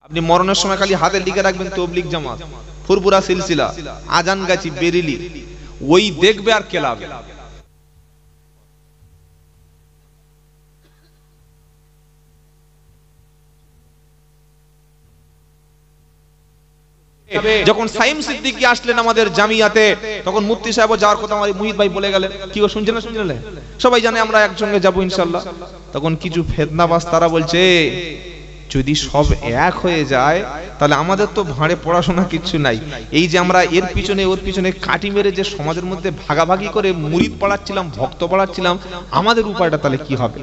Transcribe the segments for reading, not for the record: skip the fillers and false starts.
আপনি মরণের সময় খালি হাতে লিখে রাখবেন তবলিগ জামাত, ফুরফুরা সিলসিলা, আজানগাছি, বেরেলি, ওই দেখবে আর কেলাবে। যখন সাইম সিদ্দিকী আসলেন আমাদের জামিয়াতে, তখন মুফতি সাহেব যাওয়ার কথা আমার মুহিত ভাই বলে গেলেন। কি গো শুনছেন না? শুনছেন? সবাই জানে আমরা একসঙ্গে যাবো ইনশাআল্লাহ। তখন কিছু ফেতনাবাজ তারা বলছে যদি সব এক হয়ে যায় তাহলে আমাদের তো ভাঁড়ে পড়াশোনা কিচ্ছু নাই। এই যে আমরা এর পিছনে ওর পিছনে কাটি মেরে যে সমাজের মধ্যে ভাগাভাগি করে মুরিদ পড়াচ্ছিলাম, ভক্ত পড়াচ্ছিলাম, আমাদের উপায়টা তাহলে কি হবে?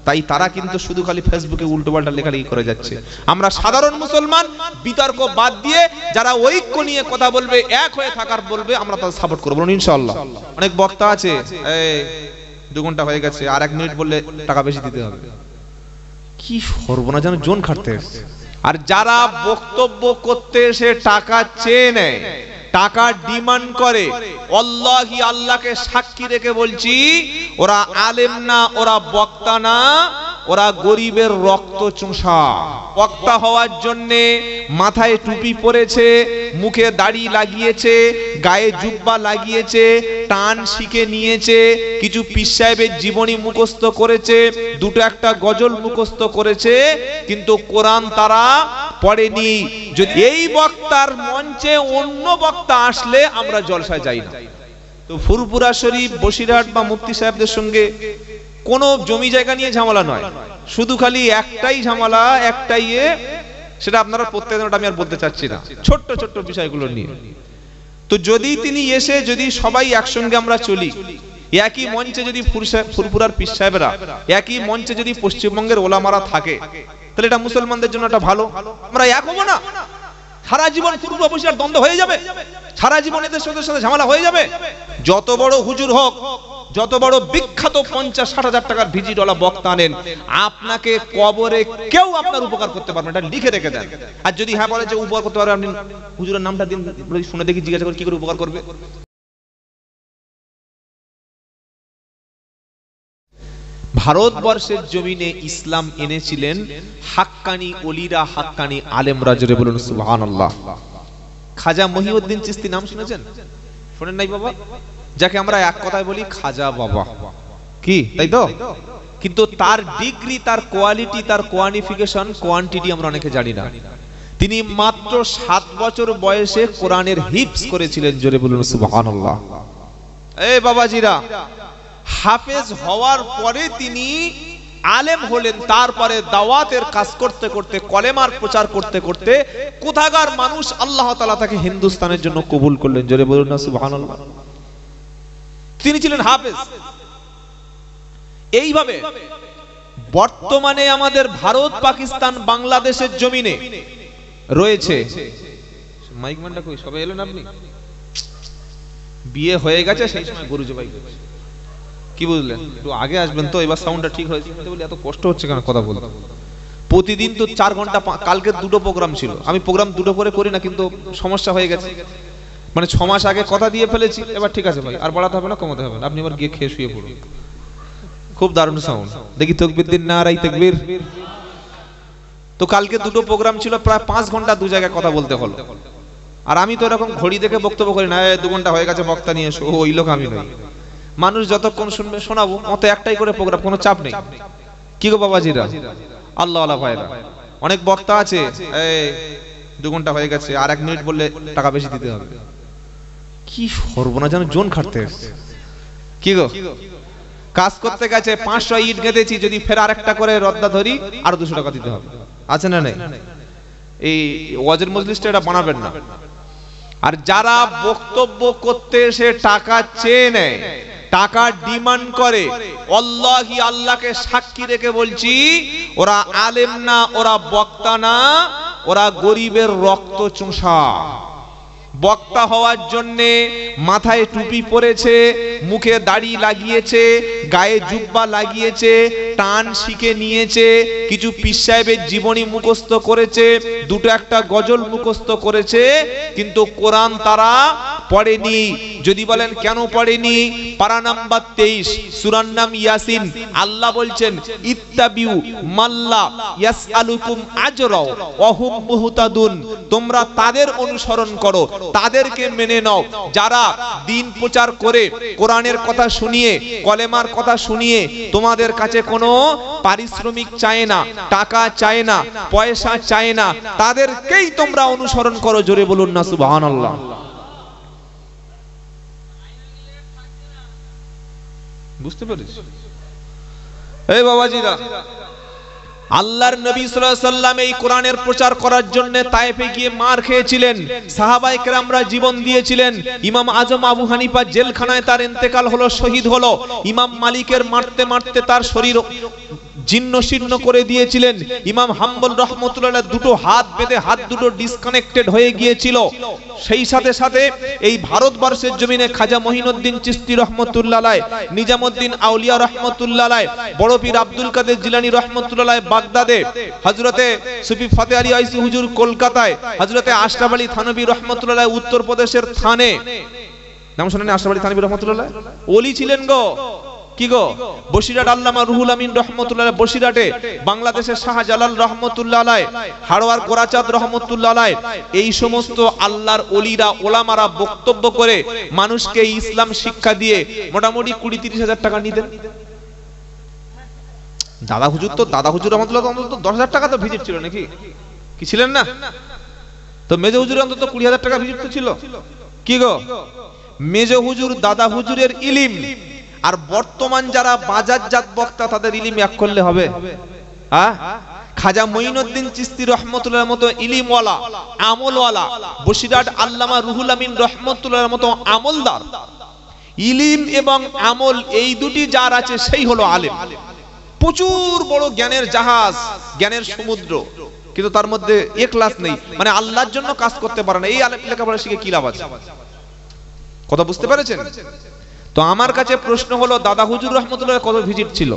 তাই তারা কিন্তু শুধু খালি ফেসবুকে উল্টোপাল্টা লেখালেখি করে যাচ্ছে। আমরা সাধারণ মুসলমান বিতর্ক বাদ দিয়ে যারা ঐক্য নিয়ে কথা বলবে, এক হয়ে থাকার বলবে, আমরা তাদের সাপোর্ট করবো ইনশাআল্লাহ। অনেক বক্তা আছে, এই 2 ঘন্টা হয়ে গেছে, আর 1 মিনিট বললে টাকা বেশি দিতে হবে। কি সর্বনা, যেন জোন খাটতে এসেছে। আর যারা বক্তব্য করতে এসে টাকা চেয়ে নেয়, টাকা ডিমান্ড করে, আল্লাহি আল্লাহকে সাক্ষী রেখে বলছি, ওরা আলেম না, ওরা বক্তা না, ওরা গরিবের রক্ত চোষা। বক্তা হওয়ার জন্য মাথায় টুপি পরেছে, মুখে দাড়ি লাগিয়েছে, গায়ে জুব্বা লাগিয়েছে, টান শিখে নিয়েছে, কিছু পীর সাহেবের জীবনী মুখস্থ করেছে, 2-1 গজল মুখস্থ করেছে, কিন্তু কোরআন তারা পড়েনি। যদি এই বক্তার মঞ্চে অন্য বক্তা আসলে আমরা জলসায় যাই না। তো ফুরফুরা শরীফ, বসিরহাট বা মুফতি সাহেবদের সঙ্গে কোন জমি জায়গা নিয়ে ঝামেলা নয়, শুধু খালি একটাই ঝামেলা, একটাই সেটা আপনারা প্রত্যেকদিন, আমি আর বলতে চাচ্ছি না, ছোট্ট ছোট্ট বিষয়গুলো নিয়ে। তো যদি তিনি এসে, যদি সবাই একসঙ্গে আমরা চলি, একই মঞ্চে যদি ফুরফুরার পীর সাহেবরা, একই মঞ্চে যদি পশ্চিমবঙ্গের ওলামারা থাকে, তাহলে এটা মুসলমানদের জন্য একটা ভালো। আমরা এক হবো না, সারা জীবন ফুরফুরা বসিরহাট দ্বন্দ্ব হয়ে যাবে, সারা জীবন এদের সাথে ঝামেলা হয়ে যাবে। যত বড় হুজুর হোক, যত বড় বিখ্যাত 50-60 হাজার টাকার ভিজিটওয়ালা বক্তা আনেন, আপনাকে কবরে কেউ আপনার উপকার করতে পারবে না, এটা লিখে রেখে দেন। আর যদি হ্যাঁ বলে যে উপকার করতে পারবে, আপনি হুজুরের নামটা দিন, শুনে দেখি, জিজ্ঞাসা করে কি করে উপকার করবে। ভারতবর্ষের জমিনে ইসলাম এনেছিলেন হাক্কানি ওলিরা, হাক্কানি আলেমরা। জোরে বলুন সুবহানাল্লাহ। খাজা মহিউদ্দিন চিশতি নাম শুনেছেন? শুনেন নাই বাবা? যাকে আমরা এক কথায় বলি খাজা বাবা, কি তাই তো? কিন্তু তার ডিগ্রি, তার কোয়ালিটি, তার কোয়ালিফিকেশন, কোয়ান্টিটি আমরা অনেকে জানি না। তিনি মাত্র 7 বছর বয়সে কোরআনের হিফজ করেছিলেন। জোরে বলুন সুবহানাল্লাহ। এই বাবাজিরা, হাফেজ হওয়ার পরে তিনি আলেম হলেন। তারপরে দাওয়াতের কাজ করতে করতে, কলেমার প্রচার করতে করতে কোথাকার মানুষ আল্লাহ তাআলা তাকে হিন্দুস্তানের জন্য কবুল করলেন। জোরে বলুন না সুবহানাল্লাহ। তিনি ছিলেন হাফেজ। এইভাবে বর্তমানে আমাদের ভারত, পাকিস্তান, বাংলাদেশের জমিনে রয়েছে। মাইকম্যানটা কই? সবাই এলেন? আপনি বিয়ে হয়ে গেছে সেই সময় গরু জবাই করছে, কি বুঝলেন? একটু আগে আসবেন তো, এবার সাউন্ডটা ঠিক হয়েছে। বলি এত কষ্ট হচ্ছে কেন কথা বলতে? প্রতিদিন তো 4 ঘন্টা, কালকে 2টো প্রোগ্রাম ছিল। আমি প্রোগ্রাম 2টো করে করি না, কিন্তু সমস্যা হয়ে গেছে, মানে 6 মাস আগে কথা দিয়ে ফেলেছি। এবার ঠিক আছে ভাই, আর বাড়াতে হবে না, কমাতে হবে না, আপনি এবার গিয়ে খেয়ে শুয়ে পড়ুন। খুব দারুণ সাউন্ড, দেখি তাকবীর দিন, নারাই তাকবীর। তো কালকে 2টো প্রোগ্রাম ছিল, প্রায় 5 ঘন্টা 2 জায়গায় কথা বলতে হলো। আর আমি তো এরকম ঘড়ি দেখে বক্তব্য করি না, 2 ঘন্টা হয়ে গেছে, বক্তা নিয়ে এসো, ওই লোক আমি নই। মানুষ যতক্ষণ শুনবে শোনাবো, অত একটাই করে প্রোগ্রাম, কোনো চাপ নেই। কি গো বাবাজিরা, আল্লাহ আল্লাহ ভাইরা, অনেক বক্তা আছে, এই 2 ঘন্টা হয়ে গেছে, আর 1 মিনিট বললে টাকা বেশি দিতে হবে। কি সর্বনা, যেন জোন খাটতে এসেছে। কি গো, কাজ করতে গেছে 500 ইট গেঁথেছি, যদি ফের আরেকটা করে রদ্দা ধরি আর 200 টাকা দিতে হবে, আছে না নেই? এই ওয়াজের মজলিসটা এটা বানাবেন না। আর যারা বক্তব্য করতে এসে টাকা চেয়ে নেয়, টাকা ডিমান্ড করে, আল্লাহি আল্লাহকে সাক্ষী রেখে বলছি, ওরা আলেম না, ওরা বক্তা না, ওরা গরিবের রক্ত চোষা। বক্তা হওয়ার জন্য মাথায় টুপি পরেছে, মুখে দাড়ি লাগিয়েছে, গায়ে জুব্বা লাগিয়েছে, টান শিখে নিয়েছে, কিছু পীর সাহেবের জীবনী মুখস্থ করেছে, 2-1 গজল মুখস্থ করেছে, কিন্তু কোরআন তারা পড়েনি। যদি বলেন কেন পড়েনি, পারা নাম্বার 23 সূরার নাম ইয়াসিন। আল্লাহ বলছেন ইত্তাবিউ মাল্লা ইয়াসআলুকুম আজরা ওয়া হুম মুহতাদুন, তোমরা তাদের অনুসরণ করো, তাদেরকে মেনে নাও যারা দ্বীন প্রচার করে, কোরআনের কথা শুনিয়ে, কলেমার কথা শুনিয়ে তোমাদের কাছে কোনো পারিশ্রমিক চায় না, টাকা চায় না, পয়সা চায় না, তাদেরকেই তোমরা অনুসরণ করো। জোরে বলুন না সুবহানাল্লাহ। বুঝতে পেরেছ? এই বাবাজিরা, আল্লাহর নবী সাল্লাল্লাহু আলাইহি সাল্লাম এই কোরআনের প্রচার করার জন্য তায়েফে গিয়ে মার খেয়েছিলেন, সাহাবায়ে কেরামরা জীবন দিয়েছিলেন। ইমাম আজম আবু হানিফা জেলখানায় তার ইন্তেকাল হলো, শহীদ হলো। ইমাম মালিকের মারতে মারতে তার শরীর জীর্ণ শীর্ণ করে দিয়েছিলেন। ইমাম হাম্বল রহমতুল্লাহ দুটো হাত বেঁধে হাত দুটো ডিসকানেক্টেড হয়ে গিয়েছিল। সেই সাথে সাথে এই ভারতবর্ষের জমিনে খাজা মঈনুদ্দিন চিশতি রহমতুল্লাহ আলাইহি, নিজামউদ্দিন আউলিয়া রহমতুল্লাহ আলাইহি, বড় পীর আব্দুল কাদের জিলানী রহমতুল্লাহ আলাইহি বাগদাদে, হযরতে সুফি ফতেহ আলী আইসি হুজুর কলকাতায়, হযরতে আশরাফ আলী থানভী রহমতুল্লাহ আলাইহি উত্তরপ্রদেশের থানে। নাম শুনেন আশরাফ আলী থানভী রহমতুল্লাহ আলাইহি? ওলি ছিলেন গো। কি গো? বসিরহাট আল্লামা রুহুল আমিন রহমতুল্লাহ আলাইহি বসিরহাটে, বাংলাদেশের শাহজালাল রহমতুল্লাহ আলাইহি, হাড়োয়ার গোরাচাঁদ রহমতুল্লাহ আলাইহি, এই সমস্ত আল্লাহর ওলিরা ওলামারা বক্তব্য করে মানুষকে ইসলাম শিক্ষা দিয়ে মোটামুটি 20-30 হাজার টাকা নিতেন। দাদা হুজুর রহমতুল্লাহ অন্তত 10,000 টাকা তো ভিজিট ছিল নাকি? কি ছিলেন না? তো মেজো হুজুর অন্তত 20,000 টাকা ভিজিট ছিল। কি গো? মেজো হুজুর দাদা হুজুরের ইলম আর বর্তমান যারা বাজারজাত বক্তা তাদের ইলম এক করলে হবে? হ্যাঁ? খাজা মঈনুদ্দিন চিশতি রহমতুল্লাহর মতো ইলমওয়ালা, আমলওয়ালা, বসিরহাট আল্লামা রুহুল আমিন রহমতুল্লাহর মতো আমলদার, ইলম এবং আমল এই দুটি যার আছে সেই হলো আলেম। প্রচুর বড় জ্ঞানের জাহাজ, জ্ঞানের সমুদ্র, কিন্তু তার মধ্যে ইখলাস নেই, মানে আল্লাহর জন্য কাজ করতে পারে না। এই আলেম লেখাপড়া শিখে কি লাভ আছে? কথা বুঝতে পেরেছেন? তো আমার কাছে প্রশ্ন হলো, দাদা হুজুর রহমতুল্লাহ কত ভিজিট ছিল?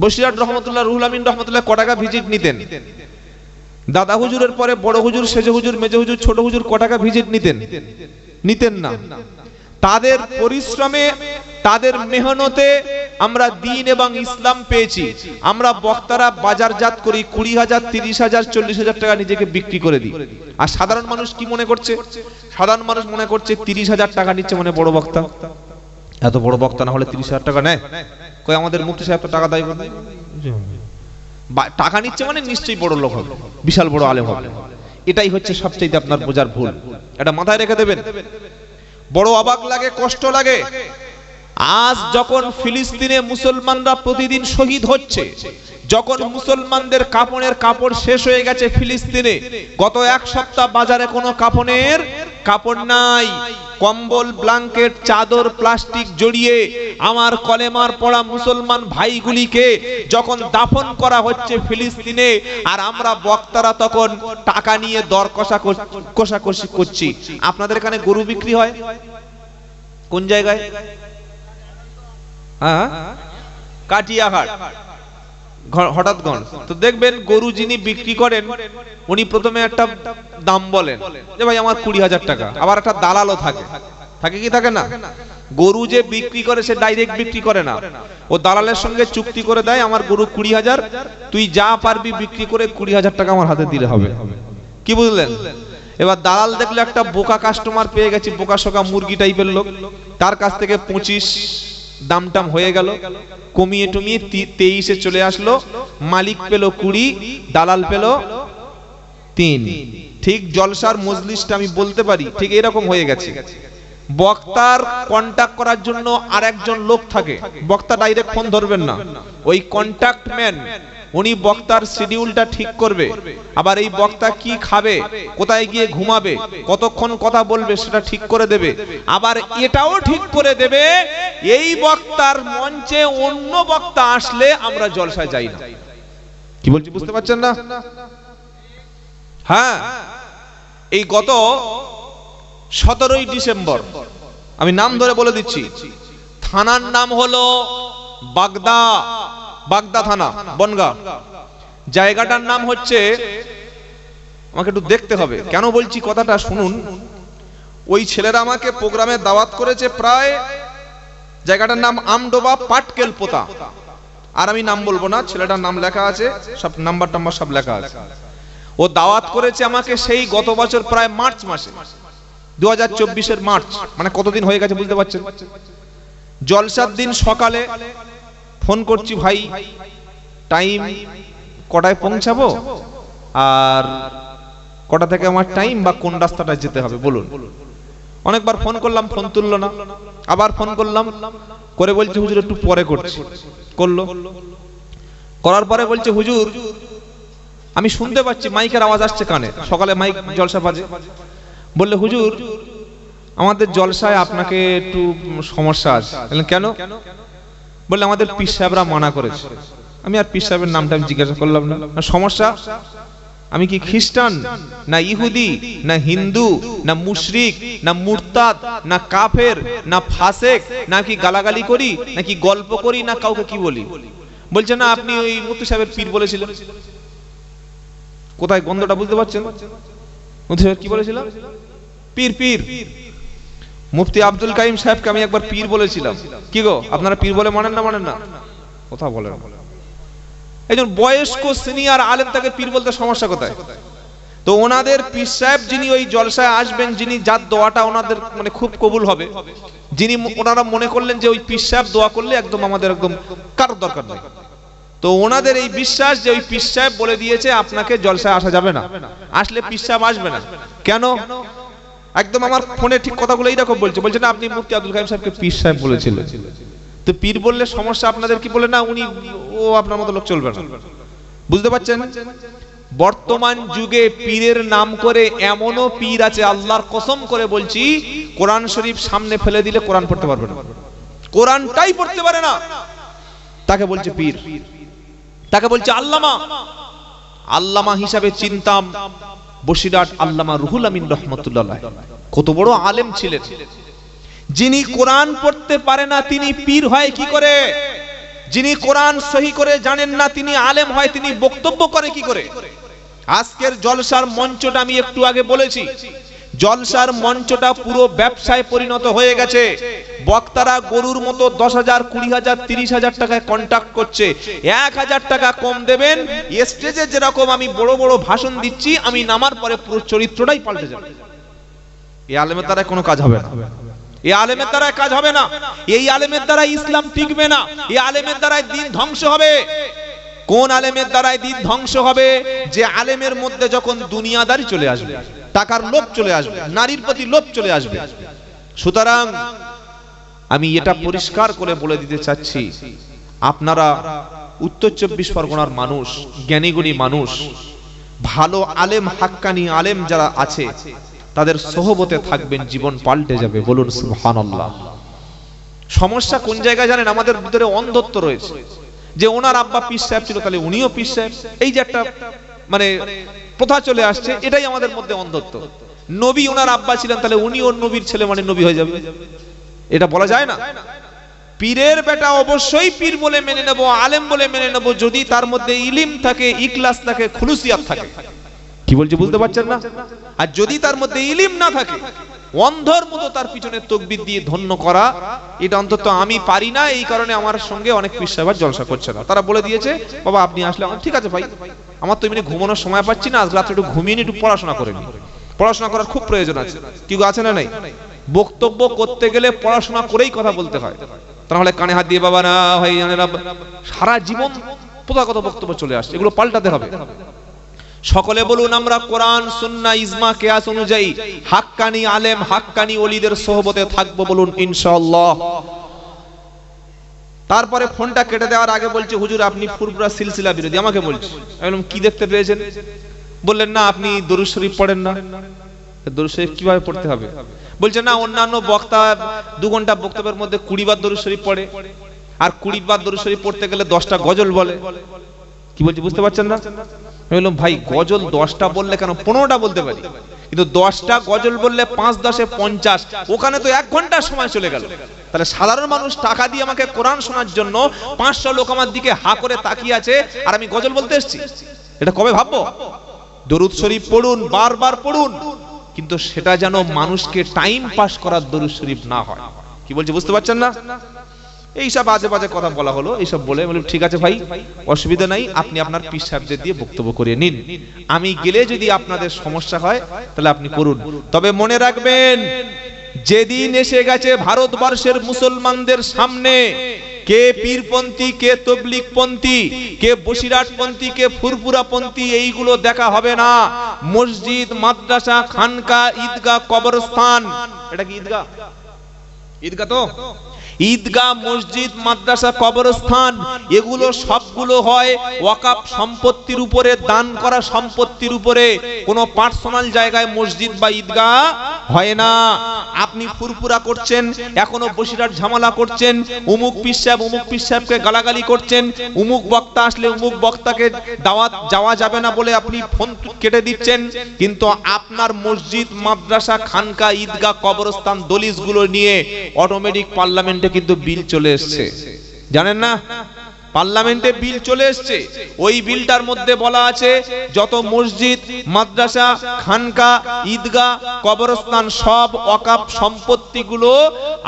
বসিরহাট রহমতুল্লাহ রুহুল আমিন রহমতুল্লাহ কত টাকা ভিজিট নিতেন? দাদা হুজুরের পরে বড় হুজুর, সেজ হুজুর, মেজো হুজুর, ছোট হুজুর কত টাকা ভিজিট নিতেন? নিতেন না। তাদের পরিশ্রমে, তাদের মেহনতে আমরা দ্বীন এবং ইসলাম পেয়েছি। আমরা বক্তারা বাজারজাত করি 20,000, 30,000, 40,000 টাকা নিজেকে বিক্রি করে দিই। আর সাধারণ মানুষ কি মনে করছে? সাধারণ মানুষ মনে করছে 30,000 টাকা নিচ্ছে মানে বড় বক্তা। এত বড় বক্তা না হলে 30,000 টাকা নেয়? কই আমাদের মুফতি সাহেব তো টাকা দেয়, টাকা নিচ্ছে মানে নিশ্চয়ই বড় লোক হবে, বিশাল বড় আলেম হবে। এটাই হচ্ছে সবচেয়ে আপনার বোঝার ভুল। এটা মাথায় রেখে দেবেন। বড় অবাক লাগে, কষ্ট লাগে। আজ যখন ফিলিস্তিনে মুসলমানরা প্রতিদিন শহীদ হচ্ছে, যখন মুসলমানদের কাপড়ের কাপড় শেষ হয়ে গেছে ফিলিস্তিনে, গত এক সপ্তাহ বাজারে কোনো কাপড়ের কাপড় নাই, কম্বল, ব্ল্যাঙ্কেট, চাদর, প্লাস্টিক জড়িয়ে আমার কলেমার পড়া মুসলমান ভাইগুলিকে যখন দাফন করা হচ্ছে ফিলিস্তিনে, আর আমরা বক্তারা তখন টাকা নিয়ে দর কষাকষি করছি। আপনাদের এখানে গরু বিক্রি হয় কোন জায়গায়? হ্যাঁ, কাটিয়াঘাট, হঠাৎগঞ্জ। তো দেখবেন গরু যিনি বিক্রি করেন উনি প্রথমে একটা দাম বলেন যে ভাই আমার 20,000 টাকা, আবার একটা দালালও থাকে, থাকে কি থাকে না? গরু যে বিক্রি করে সে ডাইরেক্ট বিক্রি করে না, ও দালালের সঙ্গে চুক্তি করে দেয় আমার গরু 20,000, তুই যা পারবি বিক্রি করে 20,000 টাকা আমার হাতে দিলে হবে। কি বুঝলেন? এবার দালাল দেখলে একটা বোকা কাস্টমার পেয়ে গেছি, বোকা শোকা মুরগি টাইপের লোক, তার কাছ থেকে 25 দামটাম হয়ে গেল, কমিয়ে টমিয়ে 23-এ চলে আসলো। মালিক পেল 20, দালাল পেল 3। ঠিক জলসার মজলিসটা আমি বলতে পারি ঠিক এরকম হয়ে গেছে। বক্তার কন্টাক্ট করার জন্য আরেকজন লোক থাকে, বক্তা ডাইরেক্ট ফোন ধরবেন না, ওই কন্টাক্ট ম্যান উনি বক্তার শিডিউলটা ঠিক করবে, আবার এই বক্তা কি খাবে, কোথায় গিয়ে ঘুমাবে, কতক্ষণ কথা বলবে সেটা ঠিক করে দেবে, আবার এটাও ঠিক করে দেবে এই বক্তার মঞ্চে অন্য বক্তা আসলে আমরা জলসায় যাই না। কি বলছি বুঝতে পারছেন না? হ্যাঁ, এই গত 17ই ডিসেম্বর, আমি নাম ধরে বলে দিচ্ছি, থানার নাম হলো বাগদা থানা, বনগাঁ। জায়গাটার নাম হচ্ছে, আমাকে একটু দেখতে হবে কেন বলছি কথাটা শুনুন, ওই ছেলেরা আমাকে প্রোগ্রামে দাওয়াত করেছে, প্রায় জায়গাটার নাম আমডোবা পাটকেল পোতা, আর আমি নাম বলবো না, ছেলেটার নাম লেখা আছে, সব নাম্বার টাম্বার সব লেখা আছে। ও দাওয়াত করেছে আমাকে সেই গত বছর প্রায় মার্চ মাসে, 2024-এর মার্চ, মানে কতদিন হয়ে গেছে বুঝতে পারছেন। জলসার দিন সকালে ফোন করছি, ভাই টাইম কটায় পৌঁছাবো, আর কটা থেকে আমার টাইম, বা কোন রাস্তাটায় যেতে হবে বলুন। অনেকবার ফোন করলাম, ফোন তুললো না, আবার ফোন করলাম, করে বলছে হুজুর একটু পরে করছি। করলো, করার পরে বলছে হুজুর আমি শুনতে পাচ্ছি মাইকের আওয়াজ আসছে কানে, সকালে মাইক জলসা বাজে। বললে হুজুর আমাদের জলসায় আপনাকে একটু সমস্যা আছে। কেন? বললে আমাদের পীর সাহেবরা মানা করেছে। আমি আর পীর সাহেবের নামটা আমি জিজ্ঞাসা করলাম না। সমস্যা? আমি কি খ্রিস্টান, না ইহুদি, না হিন্দু, না মুশরিক, না মুরতাদ, না কাফের, না ফাসেক, নাকি গালাগালি করি, নাকি গল্প করি, না কাউকে কি বলি? বলছে না আপনি ওই মুফতি সাহেবের পীর বলেছিলেন। কোথায় গন্ধটা বুঝতে পারছেন? মুফতি সাহেব কি বলেছিলাম? পীর। পীর মুফতি আব্দুল কাইম সাহেবকে আমি একবার পীর বলেছিলাম। কি গো আপনারা পীর বলে মানেন না? মানেন না? কথা বলেন। একজন বয়স্ক সিনিয়র আলেম তাকে পীর বলতে সমস্যা কোথায়? তো ওনাদের পীর সাহেব যিনি ওই জলসায় আসবেন, যিনি যার দোয়াটা ওনাদের মানে খুব কবুল হবে, যিনি ওনারা মনে করলেন যে ওই পীর সাহেব দোয়া করলে একদম আমাদের একদম কারোর দরকার নেই, তো ওনাদের এই বিশ্বাস যে ওই পীর সাহেব বলে দিয়েছে আপনাকে জলসায় আসা যাবে না, আসলে পীর সাহেব আসবে না। কেন? একদম আমার ফোনে ঠিক কথাগুলো এইরকম বলছে না আপনি মুফতি আব্দুল কাইম সাহেবকে পীর সাহেব বলেছিলেন। তো পীর বললে সমস্যা আপনাদের কি? বলে না উনি ও আপনার মতো লোক চলবে না। বুঝতে পারছেন? বর্তমান যুগে পীরের নাম করে এমনও পীর আছে, আল্লাহর কসম করে বলছি, কোরআন শরীফ সামনে ফেলে দিলে কোরআন পড়তে পারবে না, কোরআনটাই পড়তে পারে না, তাকে বলছে পীর, তাকে বলছে আল্লামা। আল্লামা হিসাবে চিনতাম বসিরহাট আল্লামা রুহুল আমিন রহমাতুল্লাহ, কত বড় আলেম ছিলেন। যিনি কোরআন পড়তে পারে না তিনি পীর হয় কি করে? যিনি কোরআন সহি করে জানেন না তিনি আলেম হয়, তিনি বক্তব্য করে কি করে? আজকের জলসার মঞ্চটা আমি একটু আগে বলেছি, জলসার মঞ্চটা পুরো ব্যবসায় পরিণত হয়ে গেছে। বক্তারা গরুর মতো 10,000, 20,000, 30,000 টাকায় কন্ট্রাক্ট করছে। 1,000 টাকা কম দেবেন, স্টেজে যেরকম আমি বড় বড় ভাষণ দিচ্ছি, আমি নামার পরে পুরো চরিত্রটাই পাল্টে যাবে। এই আলেমের দ্বারা কোনো কাজ হবে না, এই আলেমের দ্বারা কাজ হবে না, এই আলেমের দ্বারা ইসলাম টিকবে না, এই আলেমের দ্বারা দ্বীন ধ্বংস হবে। কোন আলেমের দ্বারা দ্বীন ধ্বংস হবে? যে আলেমের মধ্যে যখন দুনিয়াদারি চলে আসবে, টাকার লোভ চলে আসবে, নারীর প্রতি লোভ চলে আসবে। সুতরাং আমি এটা পরিষ্কার করে বলে দিতে চাচ্ছি, আপনারা উত্তর 24 পরগনার মানুষ, জ্ঞানীগুণী মানুষ, ভালো আলেম, হাক্কানি আলেম যারা আছে তাদের সোহবতে থাকবেন, জীবন পাল্টে যাবে। বলুন সুবহানাল্লাহ। সমস্যা কোন জায়গায় জানেন? আমাদের ভিতরে অন্ধত্ব রয়েছে, যে ওনার আব্বা পীর সাহেব ছিল তাহলে উনিও পীর সাহেব, এই যে একটা মানে প্রথা চলে আসছে, এটাই আমাদের মধ্যে অন্ধত্ব। নবী ওনার আব্বা ছিলেন তাহলে উনিও নবীর ছেলে মানে নবী হয়ে যাবে, এটা বলা যায় না। পীরের বেটা অবশ্যই পীর বলে মেনে নেব, আলেম বলে মেনে নেব, যদি তার মধ্যে ইলম থাকে, ইখলাস থাকে, খুলুসিয়াত থাকে। কি বলছি বুঝতে পারছেন না? আর যদি তার মধ্যে ইলম না থাকে, অন্ধর মতো তার পিছনে তাকবীর দিয়ে ধন্য করা, এটা অন্তত আমি পারি না। এই কারণে আমার সঙ্গে অনেক পীর সাহেব জলসা করছে না। তারা বলে দিয়েছে বাবা আপনি আসলে ঠিক আছে ভাই, আমার তো এমনি ঘুমানোর সময় পাচ্ছি না, আজ রাতে একটু ঘুমিয়ে একটু পড়াশোনা করে নি, পড়াশোনা করার খুব প্রয়োজন আছে। কি আছে না নাই? বক্তব্য করতে গেলে পড়াশোনা করেই কথা বলতে হয়, তাহলে কানে হাত দিয়ে বাবা না ভাই সারা জীবন প্রথাগত বক্তব্য চলে আসছে, এগুলো পাল্টাতে হবে। সকলে বলুন আমরা কোরআন, সুন্নাহ, ইজমা, কিয়াস অনুযায়ী হাক্কানি আলেম, হাক্কানি ওলিদের সোহবতে থাকবো। বলুন ইনশাআল্লাহ। তারপরে ফোনটা কেটে দেওয়ার আগে বলছে হুজুর আপনি ফুরফুরা সিলসিলা বিরোধী। আমাকে বলছে, আমি বললাম কি দেখতে পেয়েছেন? বললেন না আপনি দরুদ শরীফ পড়েন না। দরুদ শরীফ কিভাবে পড়তে হবে? বলছে না অন্যান্য বক্তা 2 ঘন্টা বক্তব্যের মধ্যে 20 বার দরুদ শরীফ পড়ে, আর 20 বার দরুদ শরীফ পড়তে গেলে 10টা গজল বলে। কি বলছি বুঝতে পারছেন না? আমি বললাম ভাই গজল 10টা বললে কেন 15টা বলতে পারি, কিন্তু 10টা গজল বললে 5 10 50, ওখানে তো 1 ঘন্টা সময় চলে গেল। তাহলে সাধারণ মানুষ টাকা দিয়ে আমাকে কোরআন শোনার জন্য 500 লোক আমার দিকে হা করে তাকিয়ে আছে, আর আমি গজল বলতে এসেছি, এটা কবে ভাববো? দরুদ শরীফ পড়ুন, বারবার পড়ুন, কিন্তু সেটা যেন মানুষকে টাইম পাস করার দরুদ শরীফ না হয়। কি বলছে বুঝতে পারছেন না? এইসব আজে বাজে কথা বলা হলো, এইসব বলে বললাম ঠিক আছে ভাই, অসুবিধা নাই, আপনি আপনার পীর সাহেবদের দিয়ে বক্তব্য করে নিন, আমি গেলে যদি আপনাদের সমস্যা হয় তাহলে আপনি করুন। তবে মনে রাখবেন, যেদিন এসে গেছে ভারতবর্ষের মুসলমানদের সামনে কে পীরপন্থী, কে তবলিগপন্থী, কে বসিরহাটপন্থী, কে ফুরফুরাপন্থী, এইগুলো দেখা হবে না। মসজিদ, মাদ্রাসা, খানকা, ঈদগাহ, কবরস্থান, এটা কি ঈদগাহ? ঈদগাহ তো, ঈদগাহ, মসজিদ, মাদ্রাসা, কবরস্থান, এগুলো সবগুলো হয় ওয়াকাফ সম্পত্তির উপরে, দান করা সম্পত্তির উপরে। কোনো পার্সোনাল জায়গায় মসজিদ বা ঈদগাহ হয় না। আপনি ফুরফুরা করছেন, এখনো বসিরহাট ঝামেলা করছেন, উমুক পীর সাহেবকে গালাগালি করছেন, উমুক বক্তা আসলে উমুক বক্তাকে দাওয়াত যাওয়া যাবে না বলে আপনি ফোন কেটে দিচ্ছেন, কিন্তু আপনার মসজিদ, মাদ্রাসা, খানকা, ঈদগাহ, কবরস্থান, দলিলগুলো নিয়ে অটোমেটিক পার্লামেন্ট কিন্তু বিল চলে এসেছে, জানেন না? পার্লামেন্টে বিল চলে এসেছে। ওই বিলটার মধ্যে বলা আছে যত মসজিদ, মাদ্রাসা, খানকা, ঈদগাহ, কবরস্থান সব ওয়াকাফ সম্পত্তিগুলো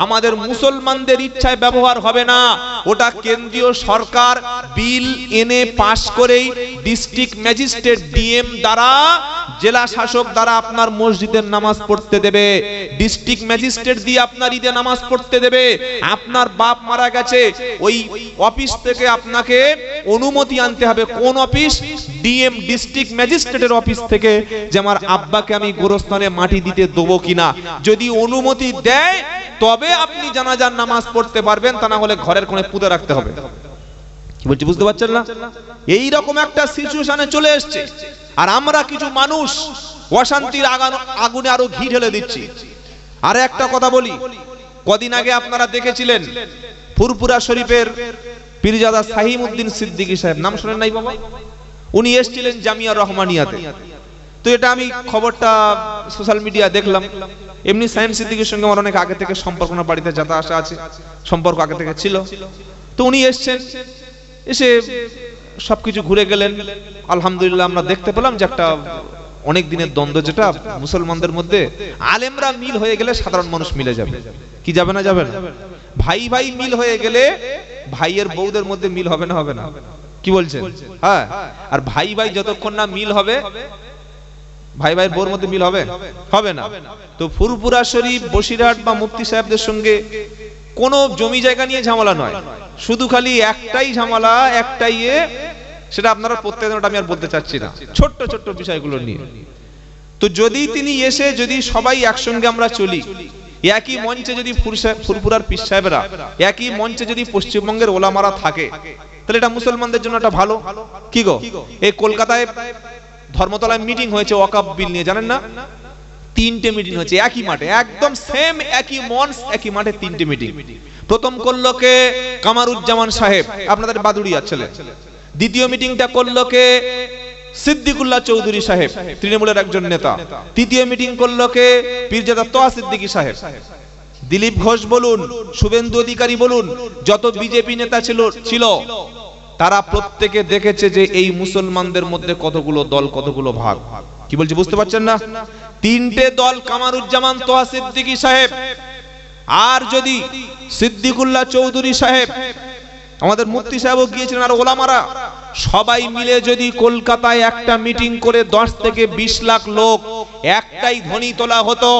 আমাদের মুসলমানদের ইচ্ছায় ব্যবহার হবে না। ওটা কেন্দ্রীয় সরকার বিল এনে পাশ করেই ডিস্ট্রিক্ট ম্যাজিস্ট্রেট ডিএম দ্বারা, জেলা শাসক দ্বারা আপনার মসজিদের নামাজ পড়তে দেবে, ডিস্ট্রিক্ট ম্যাজিস্ট্রেট দিয়ে আপনার ঈদে নামাজ পড়তে দেবে। আপনার বাপ মারা গেছে, ওই অফিস থেকে আপনাকে অনুমতি আনতে হবে। কোন অফিস? ডিএম, ডিস্ট্রিক্ট ম্যাজিস্ট্রেটের অফিস থেকে, যে আমার আব্বাকে আমি গোরস্থানে মাটি দিতে দেবো কিনা। যদি অনুমতি দেয় তবে আপনি জানাজার নামাজ পড়তে পারবেন, তা না হলে ঘরের কোণে পুঁতে রাখতে হবে। কি বলছি বুঝতে পারছেন না? এই রকম একটা সিচুয়েশনে চলে এসেছে। আর আমরা কিছু মানুষ অশান্তির আগুনে আরো ঘি ঢেলে দিচ্ছি। আর একটা কথা বলি, কদিন আগে আপনারা দেখেছিলেন ফুরফুরা শরীফের পীরজাদা সাহিমউদ্দিন সিদ্দিকী সাহেব, নাম শুনেন নাই বাবা? উনি এসেছিলেন জামিয়া রহমানিয়াতে। তো এটা আমি খবরটা সোশ্যাল মিডিয়া দেখলাম। এমনি সাইম সিদ্দিকীর সঙ্গে আমার অনেক আগে থেকে সম্পর্ক, না বাড়িতে যাতা আসা আছে, সম্পর্ক আগে থেকে ছিল। তো উনি এসেছেন, এসে সবকিছু ঘুরে গেলেন। আলহামদুলিল্লাহ আমরা দেখতে পেলাম যে একটা অনেক দিনের দ্বন্দ্ব, যেটা মুসলমানদের মধ্যে আলেমরা মিল হয়ে গেলে সাধারণ মানুষ মিলে যাবে। কি যাবে না? যাবে না। ভাই ভাই মিল হয়ে গেলে ভাইয়ের বউদের মধ্যে মিল হবে না? হবে না? কি বলছেন? হ্যাঁ। আর ভাই ভাই যতক্ষণ না মিল হবে, ভাই ভাইয়ের বউর মধ্যে মিল হবে? হবে না। তো ফুরফুরা শরীফ, বসিরহাট বা মুফতি সাহেবদের সঙ্গে কোনো জমি জায়গা নিয়ে ঝামেলা নয়, শুধু খালি একটাই ঝামেলা, একটাই সেটা আপনারা প্রত্যেকদিন, ওটা আমি আর বলতে চাচ্ছি না, ছোট্ট ছোট্ট বিষয়গুলো নিয়ে। তো যদি তিনি এসে, যদি সবাই একসঙ্গে আমরা চলি, একই মঞ্চে যদি ফুরফুরার পীর সাহেবরা, একই মঞ্চে যদি পশ্চিমবঙ্গের ওলামারা থাকে, তাহলে এটা মুসলমানদের জন্য একটা ভালো। কি গো, এই কলকাতায় ধর্মতলায় মিটিং হয়েছে ওয়াকাফ বিল নিয়ে, জানেন না? 3টে মিটিং হয়েছে একই মাঠে, একদম সেম একই মঞ্চ, একই মাঠে 3টে মিটিং। প্রথম করলো কে? কামারুজ্জামান সাহেব, আপনাদের বাদুড়িয়া ছেলে। দ্বিতীয় মিটিংটা করলো কে? সিদ্দিকুল্লাহ চৌধুরী সাহেব, তৃণমূলের একজন নেতা। তৃতীয় মিটিং করলো কে? পীরজাদা তোহা সিদ্দিকী সাহেব। দিলীপ ঘোষ বলুন, শুভেন্দু অধিকারী বলুন, যত বিজেপি নেতা ছিল তারা প্রত্যেকে দেখেছে যে এই মুসলমানদের মধ্যে কতগুলো দল, কতগুলো ভাগ। কি বলছি বুঝতে পারছেন না? 3টে দল, কামারুজ্জামান, তোহা সিদ্দিকী সাহেব। আর যদি সিদ্দিকুল্লাহ চৌধুরী সাহেব, আমাদের মুফতি সাহেবও গিয়েছিলেন, আর ওলামারা সবাই মিলে যদি কলকাতায় একটা মিটিং করে 10 থেকে 20 লাখ লোক একটাই ধ্বনি তোলা হতো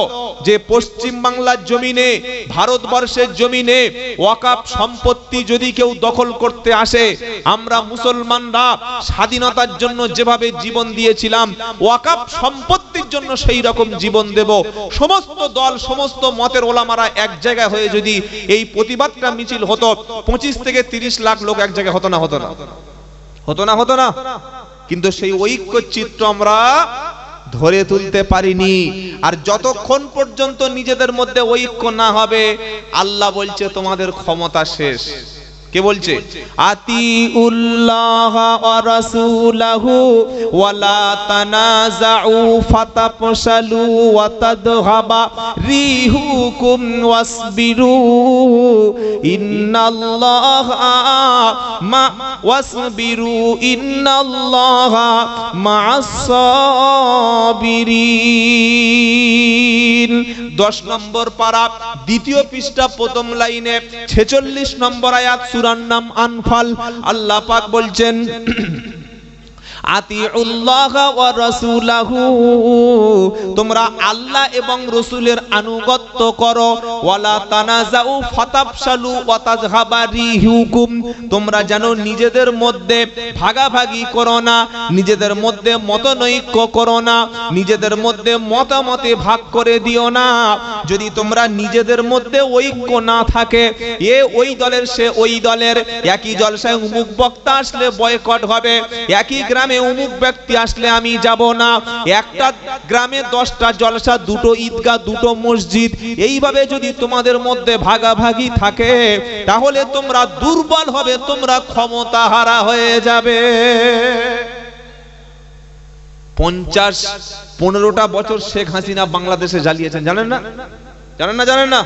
যে পশ্চিম বাংলার জমিনে, ভারতবর্ষের জমিনে ওয়াকাফ সম্পত্তি যদি কেউ দখল করতে আসে, আমরা মুসলমানরা স্বাধীনতার জন্য যেভাবে জীবন দিয়েছিলাম, ওয়াকাফ সম্পত্তির জন্য সেই রকম জীবন দেব। সমস্ত দল, সমস্ত মতের ওলামারা এক জায়গায় হয়ে যদি এই প্রতিবাদটা মিছিল হতো, 25 থেকে 30 লাখ লোক এক জায়গায় হতো না? হতো না? হতো না? হতো না? কিন্তু সেই ঐক্য চিত্র আমরা ধরে তুলতে পারিনি। আর যতক্ষণ পর্যন্ত নিজেদের মধ্যে ঐক্য না হবে, আল্লাহ বলছে তোমাদের ক্ষমতা শেষ। কে বলছে? আতিউল্লাহ ওয়া রাসূলাহু ওয়া লা তানাযাউ ফাতাফশালু ওয়া তাদহাবা রিহুকুম ওয়াসবিরু ইন্নাল্লাহা মা'আস সাবিরিন। 10 নম্বর পারা, দ্বিতীয় পৃষ্ঠা, প্রথম লাইনে 46 নম্বর আয়াত, সূরার নাম আনফাল। আল্লাহ পাক বলছেন আতিউল্লাহ ওয়া রাসূলাহু, তোমরা আল্লাহ এবং রাসূলের আনুগত্য করো। ওয়ালা তানাজাউ ফাতাফশালু ওয়া তাযহাবা রিহুকুম, তোমরা যেন নিজেদের মধ্যে ভাগাভাগি করো না, নিজেদের মধ্যে মতনৈক্য করো না, নিজেদের মধ্যে মতামতে ভাগ করে দিও না। যদি তোমরা নিজেদের মধ্যে ঐক্য না থাকে, এ ওই দলের সে ওই দলের, একই জলসায় অমুক বক্তা আসলে বয়কট হবে, একই গ্রামে অমুক ব্যক্তি আসলে আমি যাব না, একটা গ্রামে 10টা জলসা, 2টো ঈদগাহ, 2টো মসজিদ, এইভাবে যদি তোমাদের মধ্যে ভাগাভাগি থাকে তাহলে তোমরা দুর্বল হবে, তোমরা ক্ষমতাহারা হয়ে যাবে। 15টা বছর শেখ হাসিনা বাংলাদেশে জ্বালিয়েছেন, জানেন না? জানেন না?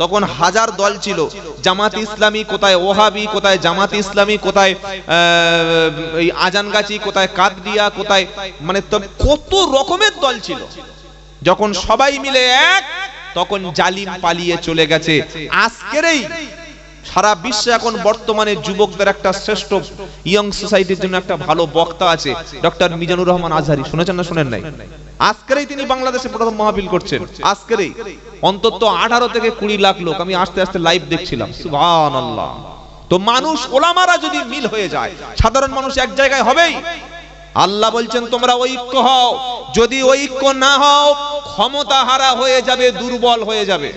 তখন হাজার দল ছিল, জামাত ইসলামী কোথায়, ওহাবি কোথায়, জামাত ইসলামী কোথায়, এই আজানগাছি কোথায়, কাদরিয়া কোথায়, মানে কত রকমের দল ছিল। যখন সবাই মিলে এক, তখন জালিম পালিয়ে চলে গেছে। আজকেরই সারা বিশ্বে এখন বর্তমানে যুবকদের একটা শ্রেষ্ঠ ইয়ং সোসাইটির জন্য একটা ভালো বক্তা আছে, ডক্টর মিজানুর রহমান আজহারি। শুনেছেন না শুনেন নাই? আজকেরই তিনি বাংলাদেশে প্রথম মাহফিল করছেন, আজকেরই। অন্তত 18 থেকে 20 লাখ লোক, আমি আস্তে আস্তে লাইভ দেখছিলাম। সুবহানাল্লাহ। তো মানুষ, ওলামারা যদি মিল হয়ে যায়, সাধারণ মানুষ এক জায়গায় হবেই। আল্লাহ বলছেন তোমরা ঐক্য হও, যদি ঐক্য না হও ক্ষমতাহারা হয়ে যাবে, দুর্বল হয়ে যাবে।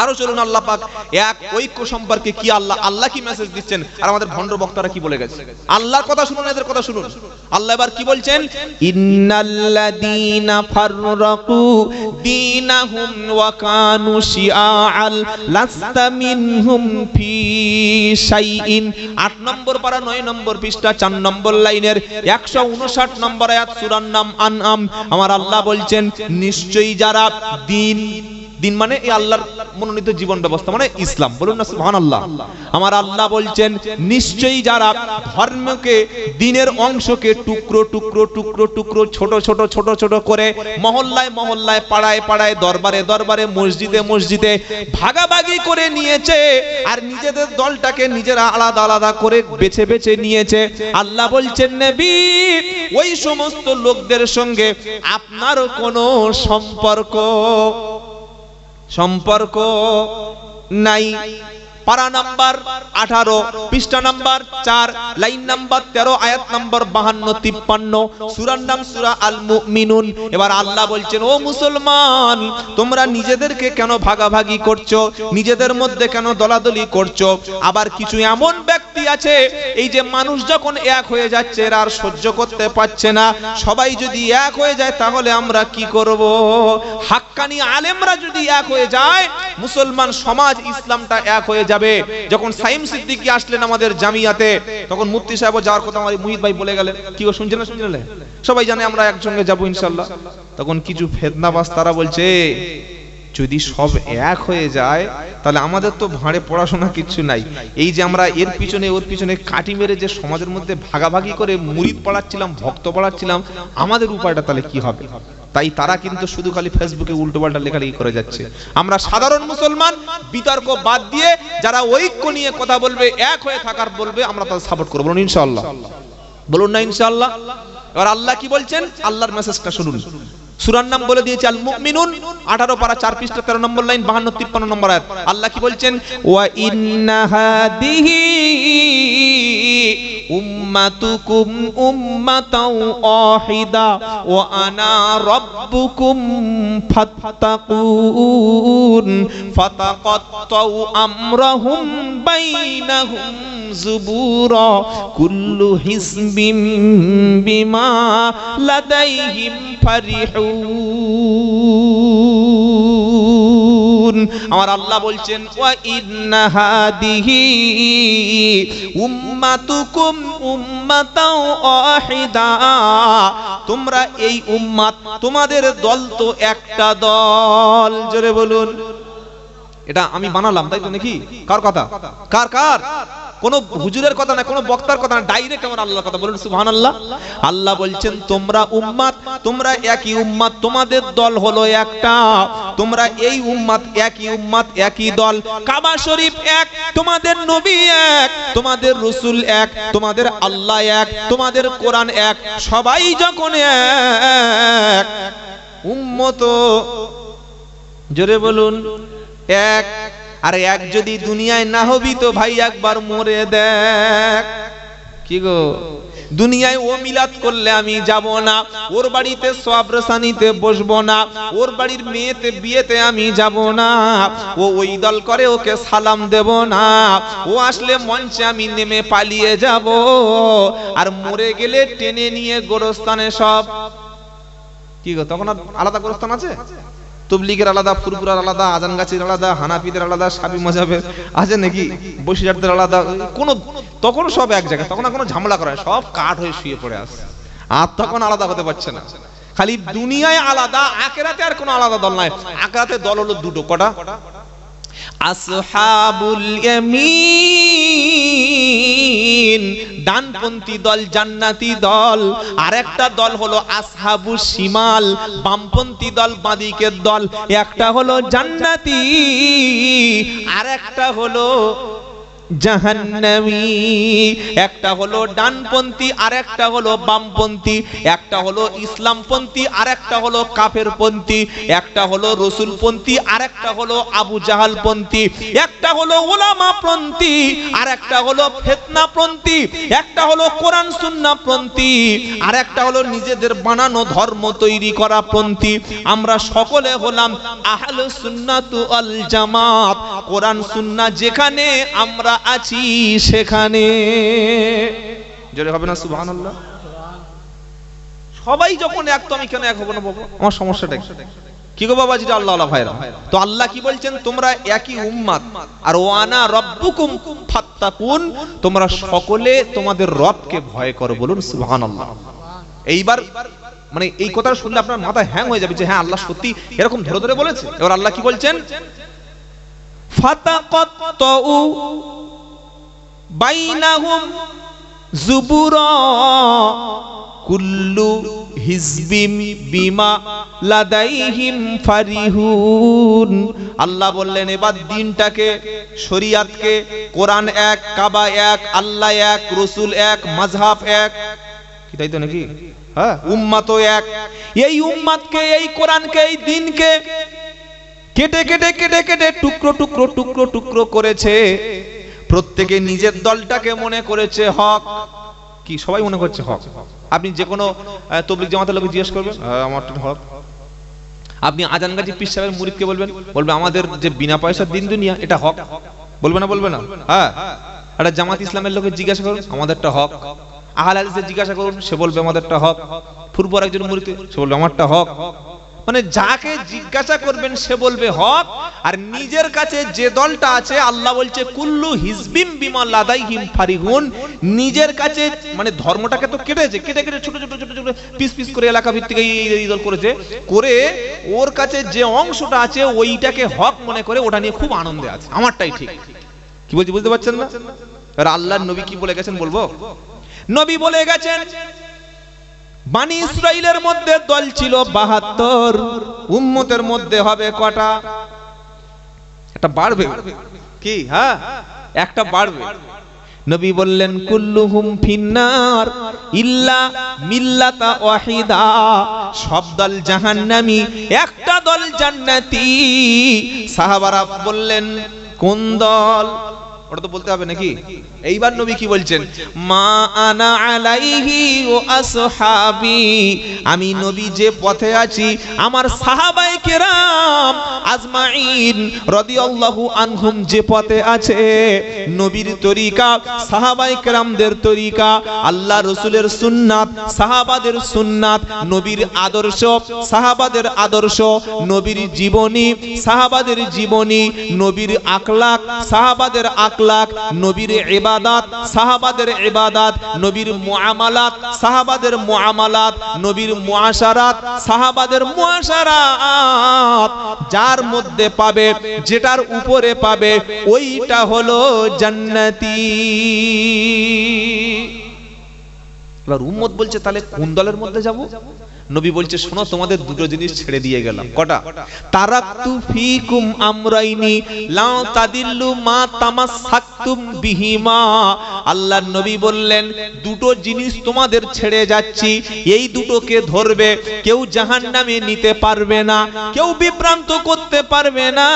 আরো চলুন আল্লাহ পাক এক ঐক্য সম্পর্কে কি আল্লাহ কি মেসেজ দিচ্ছেন, আর আমাদের ভণ্ড বক্তারা কি বলে গেছে। আল্লাহর কথা শুনুন, এদের কথা শুনুন। আল্লাহ এবার কি বলছেন? ইন্নাল্লাযীনা ফাররাকু দীনাহুম ওয়া কানু শিআআল লাস্তা মিনহুম ফি শাইইন। 8 নম্বর পারা, 9 নম্বর পৃষ্ঠা, 4 নম্বর লাইনের 159 নম্বর আয়াত, সূরার নাম আনআম। আমার আল্লাহ বলছেন নিশ্চয়ই যারা দিন মানে এই আল্লাহর মনোনীত জীবন ব্যবস্থা মানে ইসলাম, বলুন না সুবহানাল্লাহ। আমার আল্লাহ বলছেন নিশ্চয়ই যারা ধর্মকে, দিনের অংশকে টুকরো টুকরো টুকরো টুকরো ছোট ছোট ছোট ছোট করে মহল্লায় মহল্লায়, পাড়ায় পাড়ায়, দরবারে দরবারে, মসজিদে মসজিদে ভাগাভাগি করে নিয়েছে, আর নিজেদের দলটাকে নিজেরা আলাদা আলাদা করে বেছে বেছে নিয়েছে। আল্লাহ বলছেন নবী, ওই সমস্ত লোকদের সঙ্গে আপনার কোনো সম্পর্ক নাই। পারা নাম্বার 18, পৃষ্ঠা নাম্বার 4, লাইন নাম্বার 13, আয়াত নাম্বার 52-53, সূরার নাম সূরা আল মুমিনুন। এবার আল্লাহ বলছেন ও মুসলমান, তোমরা নিজেদেরকে কেন ভাগাভাগি করছো, নিজেদের মধ্যে কেন দলাদলি করছো? আবার কিছু এমন ব্যক্তি আছে, এই যে মানুষ যখন এক হয়ে যাচ্ছে এরা আর সহ্য করতে পারছে না, সবাই যদি এক হয়ে যায় তাহলে আমরা কি করব? হাক্কানি আলেমরা যদি এক হয়ে যায়, মুসলমান সমাজ, ইসলামটা এক হয়ে যাবে। যখন সাইম সিদ্দিকী আসলেন আমাদের জামিয়াতে, তখন মুফতি সাহেব যাওয়ার কথা আমার মুহিত ভাই বলে গেলেন। কি গো, শুনছেন না শুনছেন? সবাই জানে আমরা একসঙ্গে যাব ইনশাআল্লাহ। তখন কিছু ফেতনাবাজ তারা বলছে যদি সব এক হয়ে যায় তাহলে আমাদের তো ভাঁড়ে পড়াশোনা কিচ্ছু নাই। এই যে আমরা এর পিছনে ওর পিছনে কাটি মেরে যে সমাজের মধ্যে ভাগাভাগি করে মুরিদ পড়াচ্ছিলাম, ভক্ত পড়াচ্ছিলাম, আমাদের উপায়টা তাহলে কি হবে? তাই তারা কিন্তু শুধু খালি ফেসবুকে উল্টোপাল্টা লেখালেখি করে যাচ্ছে। আমরা সাধারণ মুসলমান বিতর্ক বাদ দিয়ে যারা ঐক্য নিয়ে কথা বলবে, এক হয়ে থাকার বলবে, আমরা তাদের সাপোর্ট করব, বলুন ইনশাআল্লাহ। বলুন না ইনশাআল্লাহ। এবার আল্লাহ কি বলছেন, আল্লাহর মেসেজটা শুনুন। সূরার নাম বলে দিয়েছে আল মুমিনুন, 18 পারা 4 পৃষ্ঠা 13 নম্বর লাইন, 52-53 নম্বর আয়াত। আল্লাহ কি বলছেন? ওয়া ইন্না হাদিহি উম্মাতুকুম উম্মাতাও ওয়াহিদা ওয়া আনা রাব্বুকুম ফাত্তাকুন ফাতাকাত্তাউ আমরাহুম বাইনাহুম যুবুরা কুল্লু হিজবিম বিমা লাদাইহিম ফারিহুন। আমার আল্লাহ বলছেন ওয়া ইন্না হাদিহি উম্মাতুকুম উম্মাতাও ওয়াহিদা, তোমরা এই উম্মাত, তোমাদের দল তো একটা দল। জোরে বলুন। এটা আমি বানালাম তাই তো নাকি? কার কথা? কার কার? কোন হুজুরের কথা না, কোন বক্তার কথা না, ডাইরেক্ট আমার আল্লাহর কথা। বলুন সুবহানাল্লাহ। আল্লাহ বলছেন তোমরা উম্মাত, তোমরা একই উম্মাত, তোমাদের দল হলো একটা, তোমরা এই উম্মাত, একই উম্মাত, একই দল। কাবা শরীফ এক, তোমাদের নবী এক, তোমাদের রাসূল এক, তোমাদের আল্লাহ এক, তোমাদের কোরআন এক, সবাই যখন এক উম্মত, জোরে বলুন এক। আর এক যদি দুনিয়ায় না হবি তো ভাই একবার মরে দেখ। কি গো, দুনিয়ায় ও মিলাদ করলে আমি যাব না, ওর বাড়িতে সবরসানিতে বসবো না, ওর বাড়ির মেয়েতে বিয়েতে আমি যাব না, ও ওই দল করে ওকে সালাম দেব না, ও আসলে মঞ্চে আমি নেমে পালিয়ে যাব, আর মরে গেলে টেনে নিয়ে গোরস্থানে সব। কি গো, তখন আর আলাদা গোরস্থান আছে? তবলিগের আলাদা, ফুরফুরার আলাদা, আজানগাছির আলাদা, হানাফিদের আলাদা, শাফি মাযহাবের আছে নাকি, বসিরহাটদের আলাদা, কোন তখন সব এক জায়গায়, তখন কোনো ঝামেলা করে সব কাঠ হয়ে শুয়ে পড়ে আছে, আর তখন আলাদা হতে পারছে না। খালি দুনিয়ায় আলাদা, আখিরাতে আর কোনো আলাদা দল নাই। আখিরাতে দল হলো দুটো। কটা? আসহাবুল ইয়ামিন, ডানপন্থী দল, জান্নাতি দল। আর একটা দল হলো আসহাবুস শিমাল, বামপন্থী দল, বাঁদিকের দল। একটা হলো জান্নাতি, আর একটা হলো জাহান্নামী। একটা হলো ডানপন্থী, আর একটা হলো বামপন্থী। একটা হলো ইসলামপন্থী, আর একটা হলো কাফেরপন্থী। একটা হলো রাসূলপন্থী, আর একটা হলো আবু জাহালপন্থী। একটা হলো উলামাপন্থী, আর একটা হলো ফিতনাপন্থী। একটা হলো কোরআন সুন্নাহপন্থী, আর একটা হলো নিজেদের বানানো ধর্ম তৈরি করা পন্থী। আমরা সকলে হলাম আহলুস সুন্নাত ওয়াল জামাত। কোরআন সুন্নাহ যেখানে আমরা আছি সেখানে। জোরে হবে না সুবহানাল্লাহ? সবাই যখন এক, তো আমি কেন এক হব না বাবা? আমার সমস্যাটা কি গো বাবা? যেটা আল্লাহ ভাইরা, তো আল্লাহ কি বলছেন? তোমরা একই উম্মাত, আর ওয়ানা রব্বুকুম ফাত্তাকুন, তোমরা সকলে তোমাদের রবকে ভয় করো। বলুন সুবহানাল্লাহ। এইবার মানে এই কথা শুনলে আপনার মাথা হ্যাং হয়ে যাবে যে হ্যাঁ আল্লাহ সত্যি এরকম ধরে ধরে বলেছে। এবার আল্লাহ কি বলছেন? ফাতাকাত্তু বাইনাহুম যুবুরা কুল্লু হিজবিম বিমা লাদাইহিম ফারিহুন। আল্লাহ বললেন এবার দিনটাকে, শরীয়তকে, কোরআন এক, কাবা এক, আল্লাহ এক, রাসূল এক, মাযহাব এক, কি তাই তো নাকি? হ্যাঁ, উম্মাতও এক। এই উম্মাতকে, এই কোরআনকে, এই দ্বীনকে কেটে কেটে কেটে কেটে টুকরো টুকরো টুকরো টুকরো করেছে। প্রত্যেকে নিজের দলটাকে মনে করেছে হক। কি সবাই মনে করছে হক? আপনি যে কোনো তবলিগ জামাতের লোককে জিজ্ঞেস করবেন, আমারটা হক। আপনি আজানগাজী পীর সাহেবের মুরিদকে বলবেন, বলবে আমাদের যে বিনা পয়সার দিন দুনিয়া এটা হক। বলবে না? বলবে না? হ্যাঁ। একটা জামাত ইসলামের লোকে জিজ্ঞাসা করুন, আমাদেরটা হক। আহলে হাদিসে জিজ্ঞাসা করুন, সে বলবে আমাদেরটা হক। ফুরফুর একজন মুরিদ, সে বলবে আমারটা হক। মানে যাকে জিজ্ঞাসা করবেন সে বলবে হক। আর নিজের কাছে যে দলটা আছে, আল্লাহ বলছে কুল্লু হিজবিম বিমা লাদাইহিম ফারিহুন, নিজের কাছে মানে ধর্মটাকে তো কেটেছে, কেটে কেটে ছোট ছোট ছোট ছোট পিস পিস করে এলাকা ভিত্তিক এই দল করেছে, করে ওর কাছে যে অংশটা আছে ওইটাকে হক মনে করে ওটা নিয়ে খুব আনন্দে আছে, আমারটাই ঠিক। কি বলছি বুঝতে পারছেন না? আর আল্লাহর নবী কি বলে গেছেন বলবো? নবী বলে গেছেন বনি ইসরাইলের মধ্যে দল ছিল ৭২, উম্মতের মধ্যে হবে কটা? একটা বাড়বে। কি? হ্যাঁ, একটা বাড়বে। নবী বললেন কুল্লুহুম ফিন্নার ইল্লা মিল্লাতা ওয়াহিদা, সব দল জাহান্নামী, একটা দল জান্নাতি। সাহাবারা বললেন কোন দল? ওটা তো বলতে হবে নাকি? এইবার নবী কি বলছেন? মা আনা আলাইহি ওয়া আসহাবি, আমি নবী যে পথে আছি আমার সাহাবায়ে কেরাম আজমাইন রাদিয়াল্লাহু আনহুম যে পথে আছে, নবীর তরিকা, সাহাবায়ে কেরামদের তরিকা, আল্লাহ রাসূলের সুন্নাত, সাহাবাদের সুন্নাত, নবীর আদর্শ, সাহাবাদের আদর্শ, নবীর জীবনী, সাহাবাদের জীবনী, নবীর আখলাক, সাহাবাদের আখলাক, নবীর ইবাদত, সাহাবাদের ইবাদত, নবীর মুআমালাত, সাহাবাদের মুআমালাত, নবীর মুআশারাত, সাহাবাদের মুআশারাত, যার মধ্যে পাবে, যেটার উপরে পাবে, ওইটা হলো জান্নাতি। এবার উম্মত বলছে তাহলে কোন দলের মধ্যে যাব? নবী বলছে শোনো, তোমাদের দুটো জিনিস ছেড়ে দিয়ে গেলাম। কটা? তারাকতু ফিকুম আমরাইনি লা তাদিল্লু মা তামাসসাকতুম বিহিমা। আল্লাহর নবী বললেন দুটো জিনিস তোমাদের ছেড়ে যাচ্ছি, এই দুটোকে ধরবে, কেউ জাহান্নামে নিতে পারবে না, কেউ বিভ্রান্ত করতে পারবে না।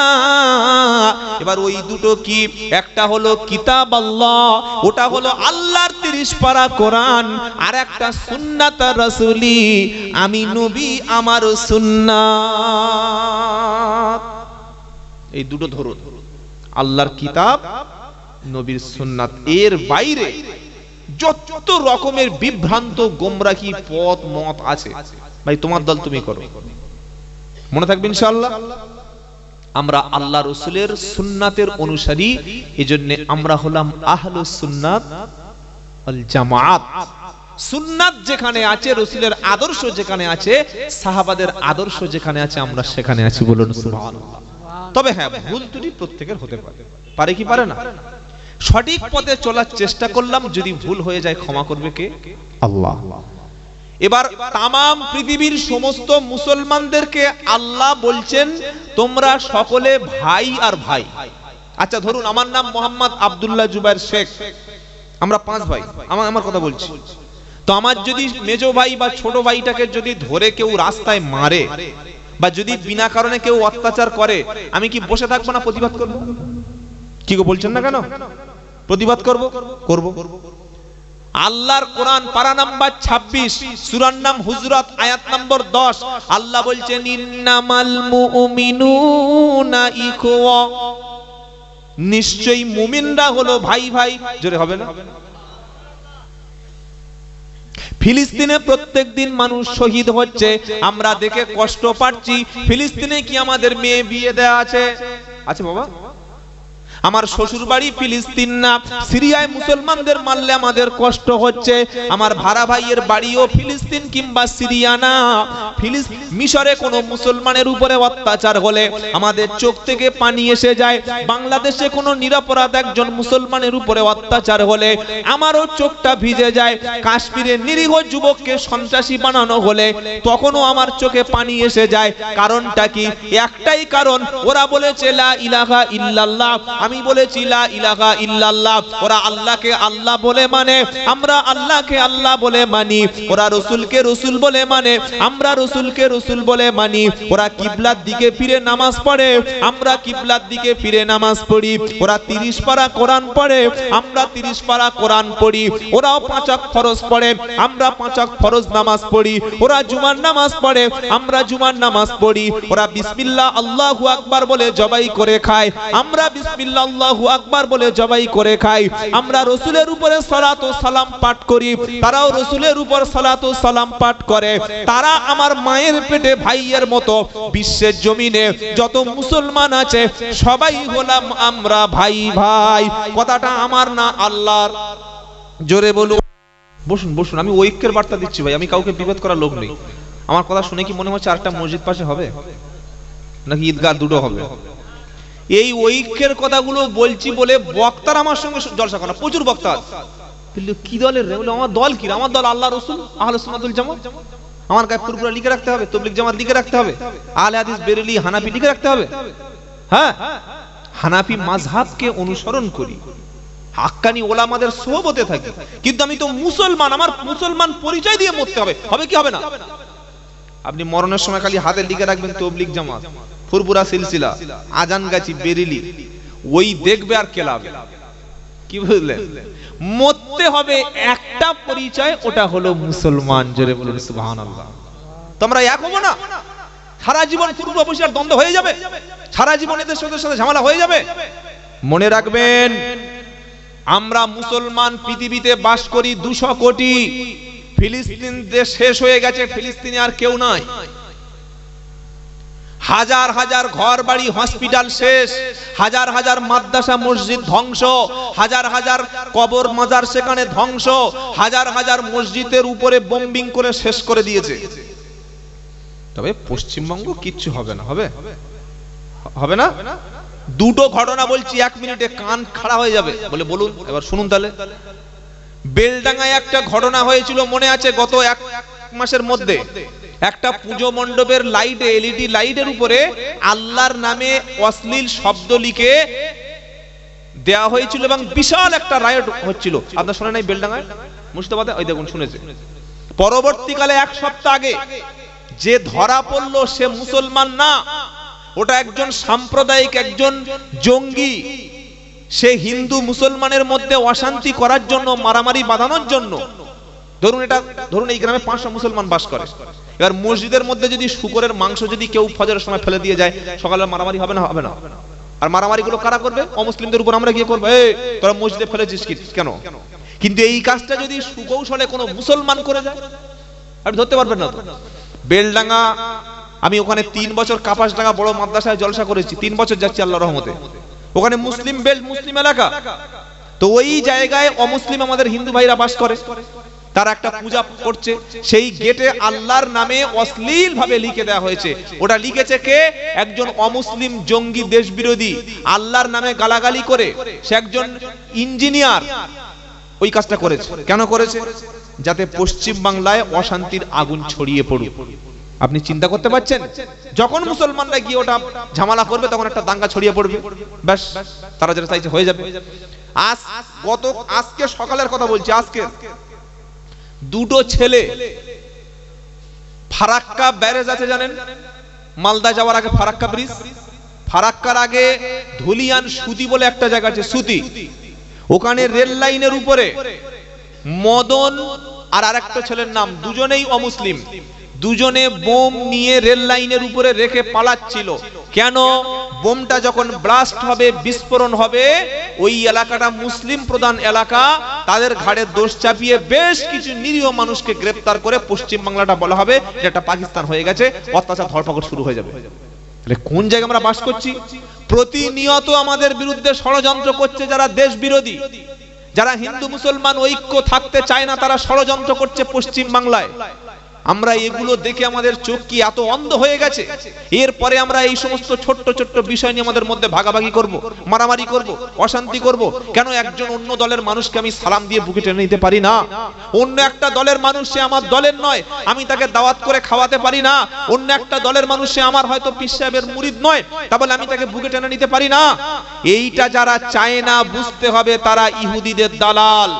এবার ওই দুটো কি? একটা হলো কিতাব আল্লাহ, ওটা হলো আল্লাহর 30 পারা কোরআন, আর একটা সুন্নাত রাসূলি, আমি নবী আমার সুন্নাত। এই দুটো ধরুন, আল্লাহর কিতাব, নবীর সুন্নাত। এর বাইরে যত রকমের বিভ্রান্ত গোমরাহি পথ মত আছে, ভাই তোমার দল তুমি করো, মনে থাকবে ইনশাআল্লাহ। আমরা আল্লাহ রাসূলের সুন্নাতের অনুসারী, এজন্য আমরা হলাম আহলুস সুন্নাত ওয়াল জামাআত। সুন্নাত যেখানে আছে, রাসূলের আদর্শ যেখানে আছে, সাহাবাদের আদর্শ যেখানে আছে, আমরা সেখানে আছি, বলুন সুবহানাল্লাহ। তবে হ্যাঁ, ভুল ত্রুটি প্রত্যেকের হতে পারে, পারে কি পারে না? সঠিক পথে চলার চেষ্টা করলাম, যদি ভুল হয়ে যায় ক্ষমা করবে কে? আল্লাহ। এবার তামাম পৃথিবীর সমস্ত মুসলমানদেরকে আল্লাহ বলছেন তোমরা সকলে ভাই আর ভাই। আচ্ছা ধরুন আমার নাম মোহাম্মদ আব্দুল্লাহ জুবায়ের শেখ, আমরা 5 ভাই, আমার কথা বলছি। তো আমার যদি মেজো ভাই বা ছোট ভাইটাকে যদি ধরে কেউ রাস্তায় মারে, বা যদি বিনা কারণে কেউ অত্যাচার করে, আমি কি বসে থাকবো না প্রতিবাদ করব? কি গো বলছেন না কেন? প্রতিবাদ করব, করব। আল্লাহর কোরআন পারা নাম্বার 26, সূরার নাম হুজরাত, আয়াত নম্বর 10, আল্লাহ বলছেন ইন্নামাল মুমিনুনা ইখওয়া, নিশ্চয়ই মুমিনরা হলো ভাই ভাই। জোরে হবে না? ফিলিস্তিনে প্রত্যেকদিন মানুষ শহীদ হচ্ছে, আমরা দেখে কষ্ট পাচ্ছি। ফিলিস্তিনে কি আমাদের মেয়ে বিয়ে দেয়া আছে? আছে বাবা? আমার শ্বশুর বাড়ি ফিলিস্তিন না, সিরিয়ায় মুসলমানদের মারলে আমাদের কষ্ট হচ্ছে। আমার ভাড়া ভাইয়ের বাড়িও ফিলিস্তিন কিংবা সিরিয়া না, মিশরে কোনো মুসলমানের উপরে অত্যাচার হলে আমাদের চোখ থেকে পানি এসে যায়। বাংলাদেশে কোনো নিরপরাধ একজন মুসলমানের উপরে অত্যাচার হলে আমারও চোখটা ভিজে যায়। কাশ্মীরে নিরীহ যুবককে সন্ত্রাসী বানানো হলে তখনও আমার চোখে পানি এসে যায়। কারণটা কি? একটাই কারণ, ওরা বলেছে লা ইলাহা ইল্লাল্লাহ, আমি বলেছি লা ইলাহা ইল্লাল্লাহ। ওরা আল্লাহকে আল্লাহ বলে মানে, আমরা আল্লাহকে আল্লাহ বলে মানি। ওরা রাসূলকে রাসূল বলে মানে, আমরা রাসূলকে রাসূল বলে মানি। ওরা কিবলার দিকে ফিরে নামাজ পড়ে, আমরা কিবলার দিকে ফিরে নামাজ পড়ি। ওরা 30 পারা কোরআন পড়ে, আমরা 30 পারা কোরআন পড়ি। ওরাও 5 ওয়াক্ত ফরজ পড়ে, আমরা 5 ওয়াক্ত ফরজ নামাজ পড়ি। ওরা জুমার নামাজ পড়ে, আমরা জুমার নামাজ পড়ি। ওরা বিসমিল্লাহ আল্লাহু আকবার বলে জবাই করে খায়, আমরা বিসমিল্লাহ আল্লাহু আকবার বলে জবাই করে খাই। আমরা রাসূলের উপরে সালাত ও সালাম পাঠ করি, তারাও রাসূলের উপর সালাত ও সালাম পাঠ করে। তারা আমার মায়ের পেটে ভাইয়ের মতো। বিশ্বের জমিনে যত মুসলমান আছে সবাই হলাম আমরা ভাই ভাই। কথাটা আমার না আল্লাহর। জোরে বলুন। বসুন বসুন, আমি ঐক্যের বার্তা দিচ্ছি ভাই, আমি কাউকে বিভেদ করার লোক নেই। আমার কথা শুনে কি মনে হচ্ছে আরেকটা মসজিদ পাশে হবে নাকি ঈদগাহ দুটো হবে? এই ঐক্যের কথাগুলো বলছি বলে বক্তার আমার সঙ্গে জলসা করা, প্রচুর বক্তা আছে। কি দলের রে? বলে আমার দল কি? আমার দল আল্লাহ রাসূল আহলে সুন্নাত ওয়াল জামাত। আমার গায়ে পুরোপুরি লিখে রাখতে হবে, তাবলীগ জামাত লিখে রাখতে হবে, আহলে হাদিস বেরেলি হানাফি লিখে রাখতে হবে। হ্যাঁ, হানাফি মাযহাবকে অনুসরণ করি, হাক্কানি ওলামাদের সোহবতে থাকি, কিন্তু আমি তো মুসলমান, আমার মুসলমান পরিচয় দিয়ে মরতে হবে। হবে কি হবে না? আপনি মরণের সময় খালি হাতে লিখে রাখবেন তাবলীগ জামাত, ফুরফুরা সিলসিলা, আজানগাছি বেরেলি, ওই দেখবে আর কেলাবে। কি বুঝলেন? মরতে হবে একটা পরিচয়, ওটা হলো মুসলমান। জোরে বলুন সুবহানাল্লাহ। তোমরা এক হবো না? সারা জীবন পূর্ব পশ্চিমের দ্বন্দ্ব হয়ে যাবে, সারা জীবন এদের সাথে ঝামেলা হয়ে যাবে। মনে রাখবেন, আমরা মুসলমান পৃথিবীতে বাস করি 200 কোটি। ফিলিস্তিন দেশ শেষ হয়ে গেছে, ফিলিস্তিনে আর কেউ নাই। হাজার হাজার ঘর বাড়ি হসপিটাল শেষ, হাজার হাজার মাদ্রাসা মসজিদ ধ্বংস, হাজার হাজার কবর মাজার সেখানে ধ্বংস, হাজার হাজার মসজিদের উপরে বোম্বিং করে শেষ করে দিয়েছে। তবে পশ্চিমবঙ্গ কিচ্ছু হবে না। হবে? হবে না? দুটো ঘটনা বলছি, 1 মিনিটে কান খাড়া হয়ে যাবে। বলে বলুন, এবার শুনুন তাহলে। বেলডাঙ্গায় একটা ঘটনা হয়েছিল, মনে আছে? গত 1 মাসের মধ্যে একটা পুজো মণ্ডপের লাইটে, এলইডি লাইটের উপরে আল্লাহর নামে অশ্লীল শব্দ লিখে দেওয়া হয়েছিল এবং বিশাল একটা রায়ট হচ্ছিল। আপনারা শুনে নাই বেলডাঙ্গায়, মুর্শিদাবাদে? ওই দেখুন, শুনেছে। পরবর্তীকালে 1 সপ্তাহ আগে যে ধরা পড়লো সে মুসলমান না, ওটা একজন সাম্প্রদায়িক, একজন জঙ্গি। সে হিন্দু মুসলমানের মধ্যে অশান্তি করার জন্য, মারামারি বাঁধানোর জন্য। ধরুন এই গ্রামে 500 মুসলমান বাস করে। এবার মসজিদের মধ্যে যদি শুকরের মাংস যদি কেউ ফজরের সময় ফেলে দিয়ে যায়, সকালে মারামারি হবে না? হবে না? আর মারামারি গুলো কারা করবে? অমুসলিমদের উপর আমরা গিয়ে করবো, এই তোরা মসজিদে ফেলেছিস কেন? কিন্তু এই কাজটা যদি সুকৌশলে কোনো মুসলমান করে যায়, আপনি ধরতে পারবেন না তো। বেলডাঙ্গা, আমি ওখানে 3 বছর কাপাসডাঙ্গা বড় মাদ্রাসায় জলসা করেছি, 3 বছর যাচ্ছি আল্লাহর রহমতে। ওখানে মুসলিম বেল্ট, মুসলিম এলাকা। তো ওই জায়গায় অমুসলিম আমাদের হিন্দু ভাইরা বাস করে। তারা একটা পূজা করছে, সেই গেটে আল্লাহর নামে অশ্লীল ভাবে লিখে দেওয়া হয়েছে। ওটা লিখেছে কে? একজন অমুসলিম জঙ্গি, দেশ বিরোধী, আল্লাহর নামে গালাগালি করে। সে একজন ইঞ্জিনিয়ার, ওই কাজটা করেছে। কেন করেছে? যাতে পশ্চিম বাংলায় অশান্তির আগুন ছড়িয়ে পড়ুক। আপনি চিন্তা করতে পারছেন? যখন মুসলমানরা গিয়ে ওটা ঝামেলা করবে, তখন একটা দাঙ্গা ছড়িয়ে পড়বে, ব্যাস তারা যেটা চাইছে হয়ে যাবে। আজকে সকালের কথা বলছি, আজকে 2টো ছেলে ফারাক্কা ব্যারেজ আছে জানেন? মালদা যাওয়ার আগে ফারাক্কা ব্রিজ, ফারাক্কার আগে ধুলিয়ান সুতি বলে একটা জায়গা আছে, সুতি। ওখানে রেল লাইনের উপরে মদন আর আরেকটা ছেলের নাম, দুজনেই অমুসলিম, দুজনে বোম নিয়ে রেল লাইনের উপরে রেখে পালাচ্ছিল। কেন? বোমটা যখন ব্লাস্ট হবে, বিস্ফোরণ হবে, ওই এলাকাটা মুসলিম প্রধান এলাকা, তাদের ঘাড়ে দোষ চাপিয়ে বেশ কিছু নিরীহ মানুষকে গ্রেফতার করে পশ্চিম বাংলাটা বলা হবে এটা পাকিস্তান হয়ে গেছে, অত্যাচার ধরপাকড় শুরু হয়ে যাবে। কোন জায়গায় আমরা বাস করছি? প্রতিনিয়ত আমাদের বিরুদ্ধে ষড়যন্ত্র করছে যারা দেশ বিরোধী, যারা হিন্দু মুসলমান ঐক্য থাকতে চায় না, তারা ষড়যন্ত্র করছে পশ্চিম বাংলায়। আমরা এগুলো দেখে আমাদের চোখ কি এত অন্ধ হয়ে গেছে? এরপরে আমরা এই সমস্ত ছোট্ট ছোট্ট বিষয় নিয়ে আমাদের মধ্যে ভাগাভাগি করব, মারামারি করব, অশান্তি করব। কেন? একজন অন্য দলের মানুষকে আমি সালাম দিয়ে বুকে টেনে নিতে পারি না? অন্য একটা দলের মানুষ, সে আমার দলের নয়, আমি তাকে দাওয়াত করে খাওয়াতে পারি না? অন্য একটা দলের মানুষ, সে আমার হয়তো পীর সাহেবের মুরিদ নয়, তা বলে আমি তাকে বুকে টেনে নিতে পারি না? এইটা যারা চায় না, বুঝতে হবে তারা ইহুদিদের দালাল।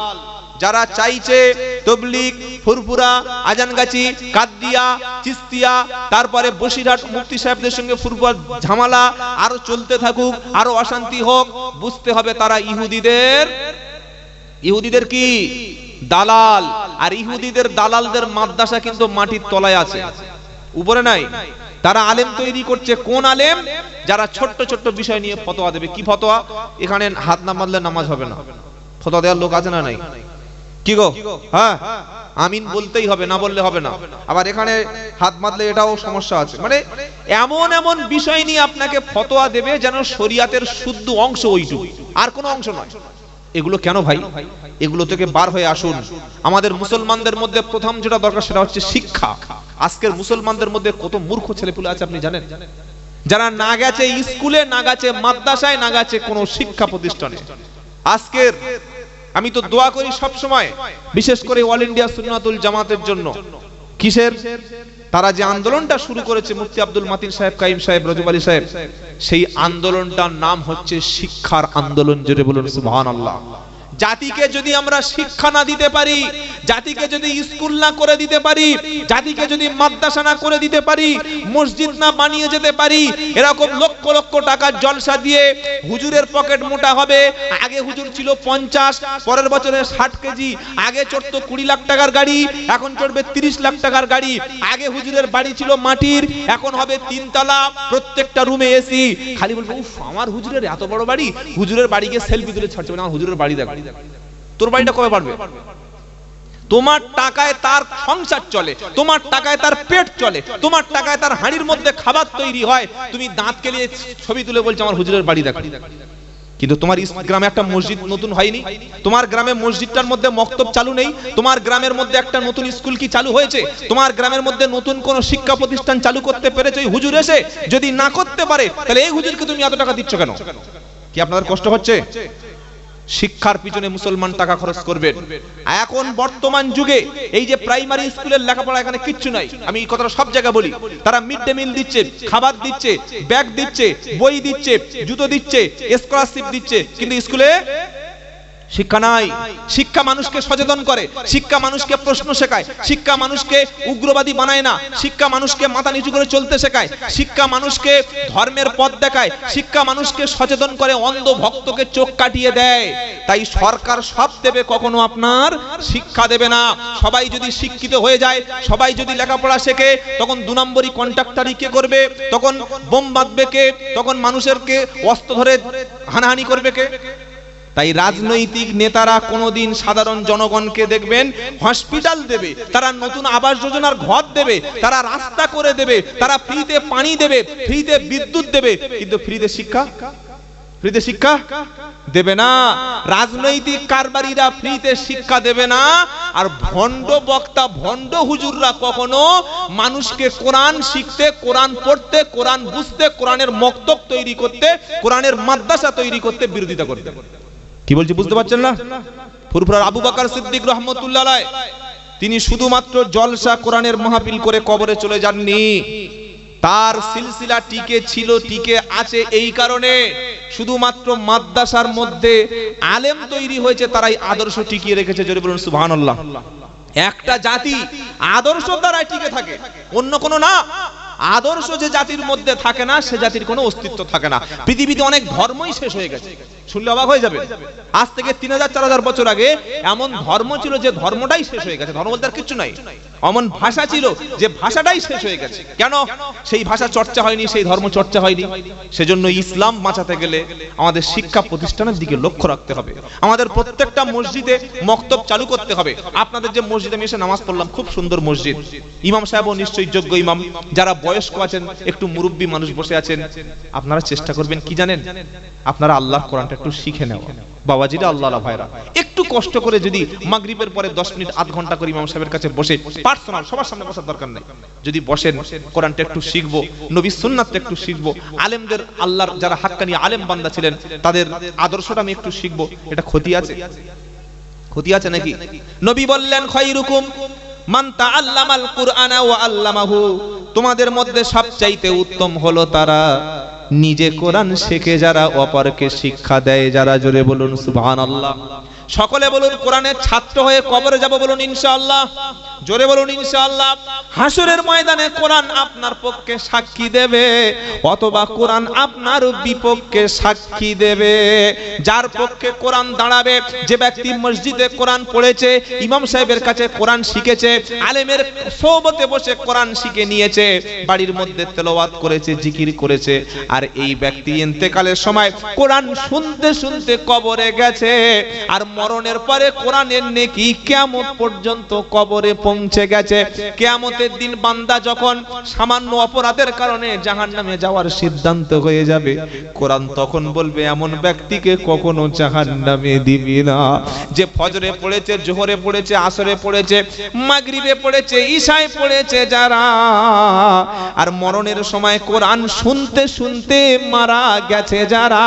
যারা চাইছে তবলিগ, ফুরফুরা, আজানগাছি, কাদিয়া, চিস্তিয়া, তারপরে বসিরহাট মুফতি সাহেবদের সঙ্গে ফুরফুরা ঝামেলা আরো চলতে থাকুক, আরো অশান্তি হোক, বুঝতে হবে তারা ইহুদিদের কি দালাল। আর ইহুদিদের দালালদের মাদ্রাসা কিন্তু মাটির তলায় আছে, উপরে নাই। তারা আলেম তৈরি করছে। কোন আলেম? যারা ছোট্ট ছোট্ট বিষয় নিয়ে ফতোয়া দেবে। কি ফতোয়া? এখানে হাত না বাঁধলে নামাজ হবে না। ফতোয়া দেওয়ার লোক আছে না নাই? কি গো? হ্যাঁ, আমিন বলতেই হবে, না বললে হবে না। আবার এখানে হাত বাঁধলে এটাও সমস্যা আছে। মানে এমন এমন বিষয় নিয়ে আপনাকে ফতোয়া দেবে যেন শরিয়াতের শুদ্ধ অংশ ওইটুকু, আর কোনো অংশ নয়। এগুলো কেন ভাই? এগুলো থেকে বার হয়ে আসুন। আমাদের মুসলমানদের মধ্যে প্রথম যেটা দরকার সেটা হচ্ছে শিক্ষা। আজকের মুসলমানদের মধ্যে কত মূর্খ ছেলেপুলে আছে আপনি জানেন? যারা না গেছে স্কুলে, না গেছে মাদ্রাসায়, না গেছে কোনো শিক্ষা প্রতিষ্ঠানে। আজকের আমি তো দোয়া করি সব সময়, বিশেষ করে অল ইন্ডিয়া সুন্নাতুল জামাতের জন্য। কিসের? তারা যে আন্দোলনটা শুরু করেছে, মুফতি আব্দুল মাতিন সাহেব, কাইম সাহেব, রজব আলী সাহেব, সেই আন্দোলনটার নাম হচ্ছে শিক্ষার আন্দোলন। জোরে বলুন সুবহানাল্লাহ। জাতিকে যদি আমরা শিক্ষা না দিতে পারি, জাতিকে যদি স্কুল না করে দিতে পারি, জাতিকে যদি মাদ্রাসা না করে দিতে পারি, মসজিদ না বানিয়ে যেতে পারি, এরকম লক্ষ লক্ষ টাকার জলসা দিয়ে হুজুরের পকেট মোটা হবে। আগে হুজুর ছিল 50, পরের বছরে 60 কেজি, আগে চড়তো 20 লাখ টাকার গাড়ি, এখন চড়বে 30 লাখ টাকার গাড়ি। আগে হুজুরের বাড়ি ছিল মাটির, এখন হবে 3 তলা, প্রত্যেকটা রুমে এসি। খালি বলবো উফ আমার হুজুরের এত বড় বাড়ি, হুজুরের বাড়ি গিয়ে সেলফি তুলে ছাড়ছে, আমার হুজুরের বাড়ি দেখ। তোর বাড়িটা কবে বাড়বে? তোমার টাকায় তার সংসার চলে, তোমার টাকায় তার পেট চলে, তোমার টাকায় তার হাঁড়ির মধ্যে খাবার তৈরি হয়, তুমি দাঁত কেলিয়ে ছবি তুলে বলছো আমার হুজুরের বাড়ি দেখ। কিন্তু তোমার গ্রামে একটা মসজিদ নতুন হয়নি, তোমার গ্রামে মসজিদটার মধ্যে মক্তব চালু নেই, তোমার গ্রামের মধ্যে একটা নতুন স্কুল কি চালু হয়েছে, তোমার গ্রামের মধ্যে নতুন কোন শিক্ষা প্রতিষ্ঠান চালু করতে পেরেছে ওই হুজুর এসে? যদি না করতে পারে তাহলে এই হুজুরকে তুমি এত টাকা দিচ্ছ কেন? কি আপনাদের কষ্ট হচ্ছে? শিক্ষার পিছনে মুসলমান টাকা খরচ করবেন। এখন বর্তমান যুগে এই যে প্রাইমারি স্কুলের লেখাপড়া এখানে কিচ্ছু নাই, আমি এই কথাটা সব জায়গায় বলি। তারা মিড ডে মিল দিচ্ছে, খাবার দিচ্ছে, ব্যাগ দিচ্ছে, বই দিচ্ছে, জুতো দিচ্ছে, স্কলারশিপ দিচ্ছে, কিন্তু স্কুলে শিক্ষা নাই। শিক্ষা মানুষকে সচেতন করে, শিক্ষা মানুষকে প্রশ্ন শেখায়, শিক্ষা মানুষকে উগ্রবাদী বানায় না, শিক্ষা মানুষকে মাথা নিচু করে চলতে শেখায়, শিক্ষা মানুষকে ধর্মের পথ দেখায়, শিক্ষা মানুষকে সচেতন করে, অন্ধ ভক্তকে চোখ কাটিয়ে দেয়। তাই সরকার সব দেবে, কখনো আপনার শিক্ষা দেবে না। সবাই যদি শিক্ষিত হয়ে যায়, সবাই যদি লেখাপড়া শেখে, তখন 2 নম্বরই কন্ট্রাক্টরি কে করবে? তখন বোম বাঁধবে কে? তখন মানুষেরকে অস্ত্র ধরে হানাহানি করবে কে? তাই রাজনৈতিক নেতারা কোনোদিন সাধারণ জনগণকে দেখবেন হসপিটাল দেবে, তারা নতুন আবাস যোজনার ঘর দেবে, তারা রাস্তা করে দেবে, তারা ফ্রিতে পানি দেবে, ফ্রিতে বিদ্যুৎ দেবে, কিন্তু ফ্রিতে শিক্ষা দেবে না। রাজনৈতিক কারবারিরা ফ্রিতে শিক্ষা দেবে না। আর ভণ্ড বক্তা, ভণ্ড হুজুররা কখনো মানুষকে কোরআন শিখতে, কোরআন পড়তে, কোরআন বুঝতে, কোরআনের মক্তব তৈরি করতে, কোরআনের মাদ্রাসা তৈরি করতে বিরোধিতা করতে। কি বলছি বুঝতে পারছেন না? ফুরফুরার আবু বকর সিদ্দিক রাহমাতুল্লাহ আলাইহি তিনি শুধুমাত্র জলসা কোরআনের মাহফিল করে কবরে চলে যাননি, তার সিলসিলা টিকে ছিল, টিকে আছে এই কারণে শুধুমাত্র মাদ্রাসার মধ্যে আলেম তৈরি হয়েছে, তারাই আদর্শ টিকিয়ে রেখেছে। জোরে বলুন সুবহানাল্লাহ। একটা জাতি আদর্শ দ্বারা টিকে থাকে, অন্য কোনো না। আদর্শ যে জাতির মধ্যে থাকে না, সে জাতির কোনো অস্তিত্ব থাকে না। পৃথিবীতে অনেক ধর্মই শেষ হয়ে গেছে, শুনলে অবাক হয়ে যাবে। আজ থেকে 3000-4000 বছর আগে এমন ধর্ম ছিল যে ধর্মটাই শেষ হয়ে গেছে, ধর্ম বলতে আর কিছু নাই। এমন ভাষা ছিল যে ভাষাটাই শেষ হয়ে গেছে। কেন? সেই ভাষা চর্চা হয়নি, সেই ধর্ম চর্চা হয়নি। সেজন্য ইসলাম বাঁচাতে গেলে আমাদের শিক্ষা প্রতিষ্ঠানের দিকে লক্ষ্য রাখতে হবে, আমাদের প্রত্যেকটা মসজিদে মক্তব চালু করতে হবে। আপনাদের যে মসজিদে আমি এসে নামাজ পড়লাম, খুব সুন্দর মসজিদ, ইমাম সাহেবও নিশ্চয়ই যোগ্য ইমাম, যারা বয়স্ক আছেন, একটু মুরব্বী মানুষ বসে আছেন, আপনারা চেষ্টা করবেন কি জানেন? আপনারা আল্লাহর কোরআনটা একটু শিখে নেওয়া। বাবাজিরা, আল্লাহর ভাইরা, একটু কষ্ট করে যদি মাগরিবের পরে 10 মিনিট আধ ঘন্টা করে ইমাম সাহেবের কাছে বসে, পার্সোনাল, সবার সামনে বসার দরকার নাই, যদি বসেন কোরআনটা একটু শিখবো, নবী সুন্নাতটা একটু শিখবো, আলেমদের, আল্লাহর যারা হাক্কানি আলেম বান্দা ছিলেন তাদের আদর্শটা আমি একটু শিখবো, এটা ক্ষতি আছে? ক্ষতি আছে নাকি? নবী বললেন খায়রুকুম মান তাআল্লামাল কুরআনা ওয়া আল্লামাহু, তোমাদের মধ্যে সবচাইতে উত্তম হলো তারা নিজে কোরআন শেখে যারা অপরকে শিক্ষা দেয় যারা। জোরে বলুন সুবহানাল্লাহ। সকলে বলুন কোরআনের ছাত্র হয়ে কবরে যাব, বলুন ইনশাআল্লাহ। জোরে বলুন ইনশাআল্লাহ। হাসরের ময়দানে কোরআন আপনার পক্ষে সাক্ষী দেবে অথবা কোরআন আপনার বিপক্ষে সাক্ষী দেবে। যার পক্ষে কোরআন দাঁড়াবে, যে ব্যক্তি মসজিদে কোরআন পড়েছে, ইমাম সাহেবের কাছে কোরআন শিখেছে, আলেমের সোহবতে বসে কোরআন শিখে নিয়েছে, বাড়ির মধ্যে তেলাওয়াত করেছে, জিকির করেছে, আর এই ব্যক্তি ইন্তেকালের সময় কোরআন শুনতে শুনতে কবরে গেছে, আর মরণের পরে কোরআনের নেকি কিয়ামত পর্যন্ত কবরে পৌঁছে গেছে। কিয়ামতের দিন বান্দা যখন সামান্য অপরাধের কারণে জাহান্নামে যাওয়ার সিদ্ধান্ত হয়ে যাবে, কোরআন তখন বলবে এমন ব্যক্তিকে কখনো জাহান্নামে দিবি না, যে ফজরে পড়েছে, জোহরে পড়েছে, আসরে পড়েছে, মাগরিবে পড়েছে, ঈশায় পড়েছে যারা, আর মরণের সময় কোরআন শুনতে শুনতে মারা গেছে যারা,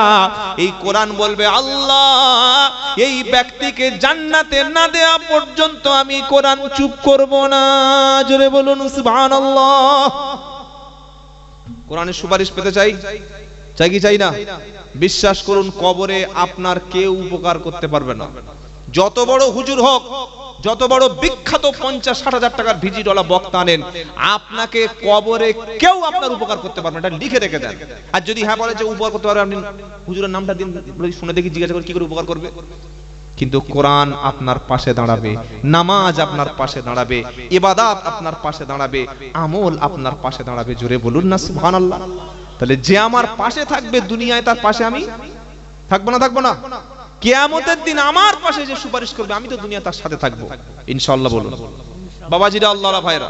এই কোরআন বলবে আল্লাহ এই ব্যক্তিকে জান্নাতে না দেয়া পর্যন্ত আমি কোরআন চুপ করব না। জোরে বলুন সুবহানাল্লাহ। কোরআনের সুপারিশ পেতে চাই, চাই কি চাই না? বিশ্বাস করুন কবরে আপনার কেউ উপকার করতে পারবে না। যত বড় হুজুর হোক, যত বড় বিখ্যাত 50-60 টাকার ভিজিটওয়ালা বক্তা আনেন, আপনাকে কবরে কেউ আপনার উপকার করতে পারবে না, এটা লিখে রেখে দেন। আর যদি হ্যাঁ বলে যে উপকার করতে পারবে, আপনি হুজুরের নামটা দিন, শুনে দেখি, জিজ্ঞাসা করে কি করে উপকার করবে। কিন্তু কোরআন আপনার পাশে দাঁড়াবে, নামাজ আপনার পাশে দাঁড়াবে, ইবাদত আপনার পাশে দাঁড়াবে, আমল আপনার পাশে দাঁড়াবে। জোরে বলুন না সুবহানাল্লাহ। তাহলে যে আমার পাশে থাকবে দুনিয়ায়, তার পাশে আমি থাকবো না? থাকবো না? কিয়ামতের দিন আমার পাশে যে সুপারিশ করবে, আমি তো দুনিয়া তার সাথে থাকবো ইনশাআল্লাহ। বলুন বাবাজিরা, আল্লাহর ভাইরা,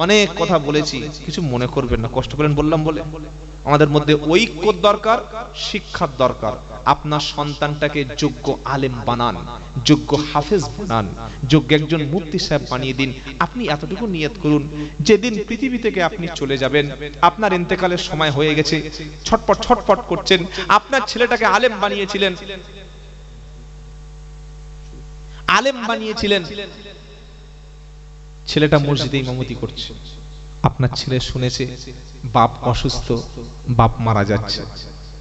অনেক কথা বলেছি, কিছু মনে করবেন না, কষ্ট করেন বললাম বলে। আমাদের মধ্যে ঐক্য দরকার, শিক্ষার দরকার। আপনার সন্তানটাকে যোগ্য আলেম বানান, যোগ্য হাফেজ বানান, যোগ্য একজন মুফতি সাহেব বানিয়ে দিন। আপনি এতটুকু নিয়ত করুন, যেদিন পৃথিবী থেকে আপনি চলে যাবেন, আপনার ইন্তেকালের সময় হয়ে গেছে, ছটপট ছটপট করছেন, আপনার ছেলেটাকে আলেম বানিয়েছিলেন, ছেলেটা মসজিদে ইমামতি করছে, আপনার ছেলে শুনেছে বাপ অসুস্থ, বাপ মারা যাচ্ছে,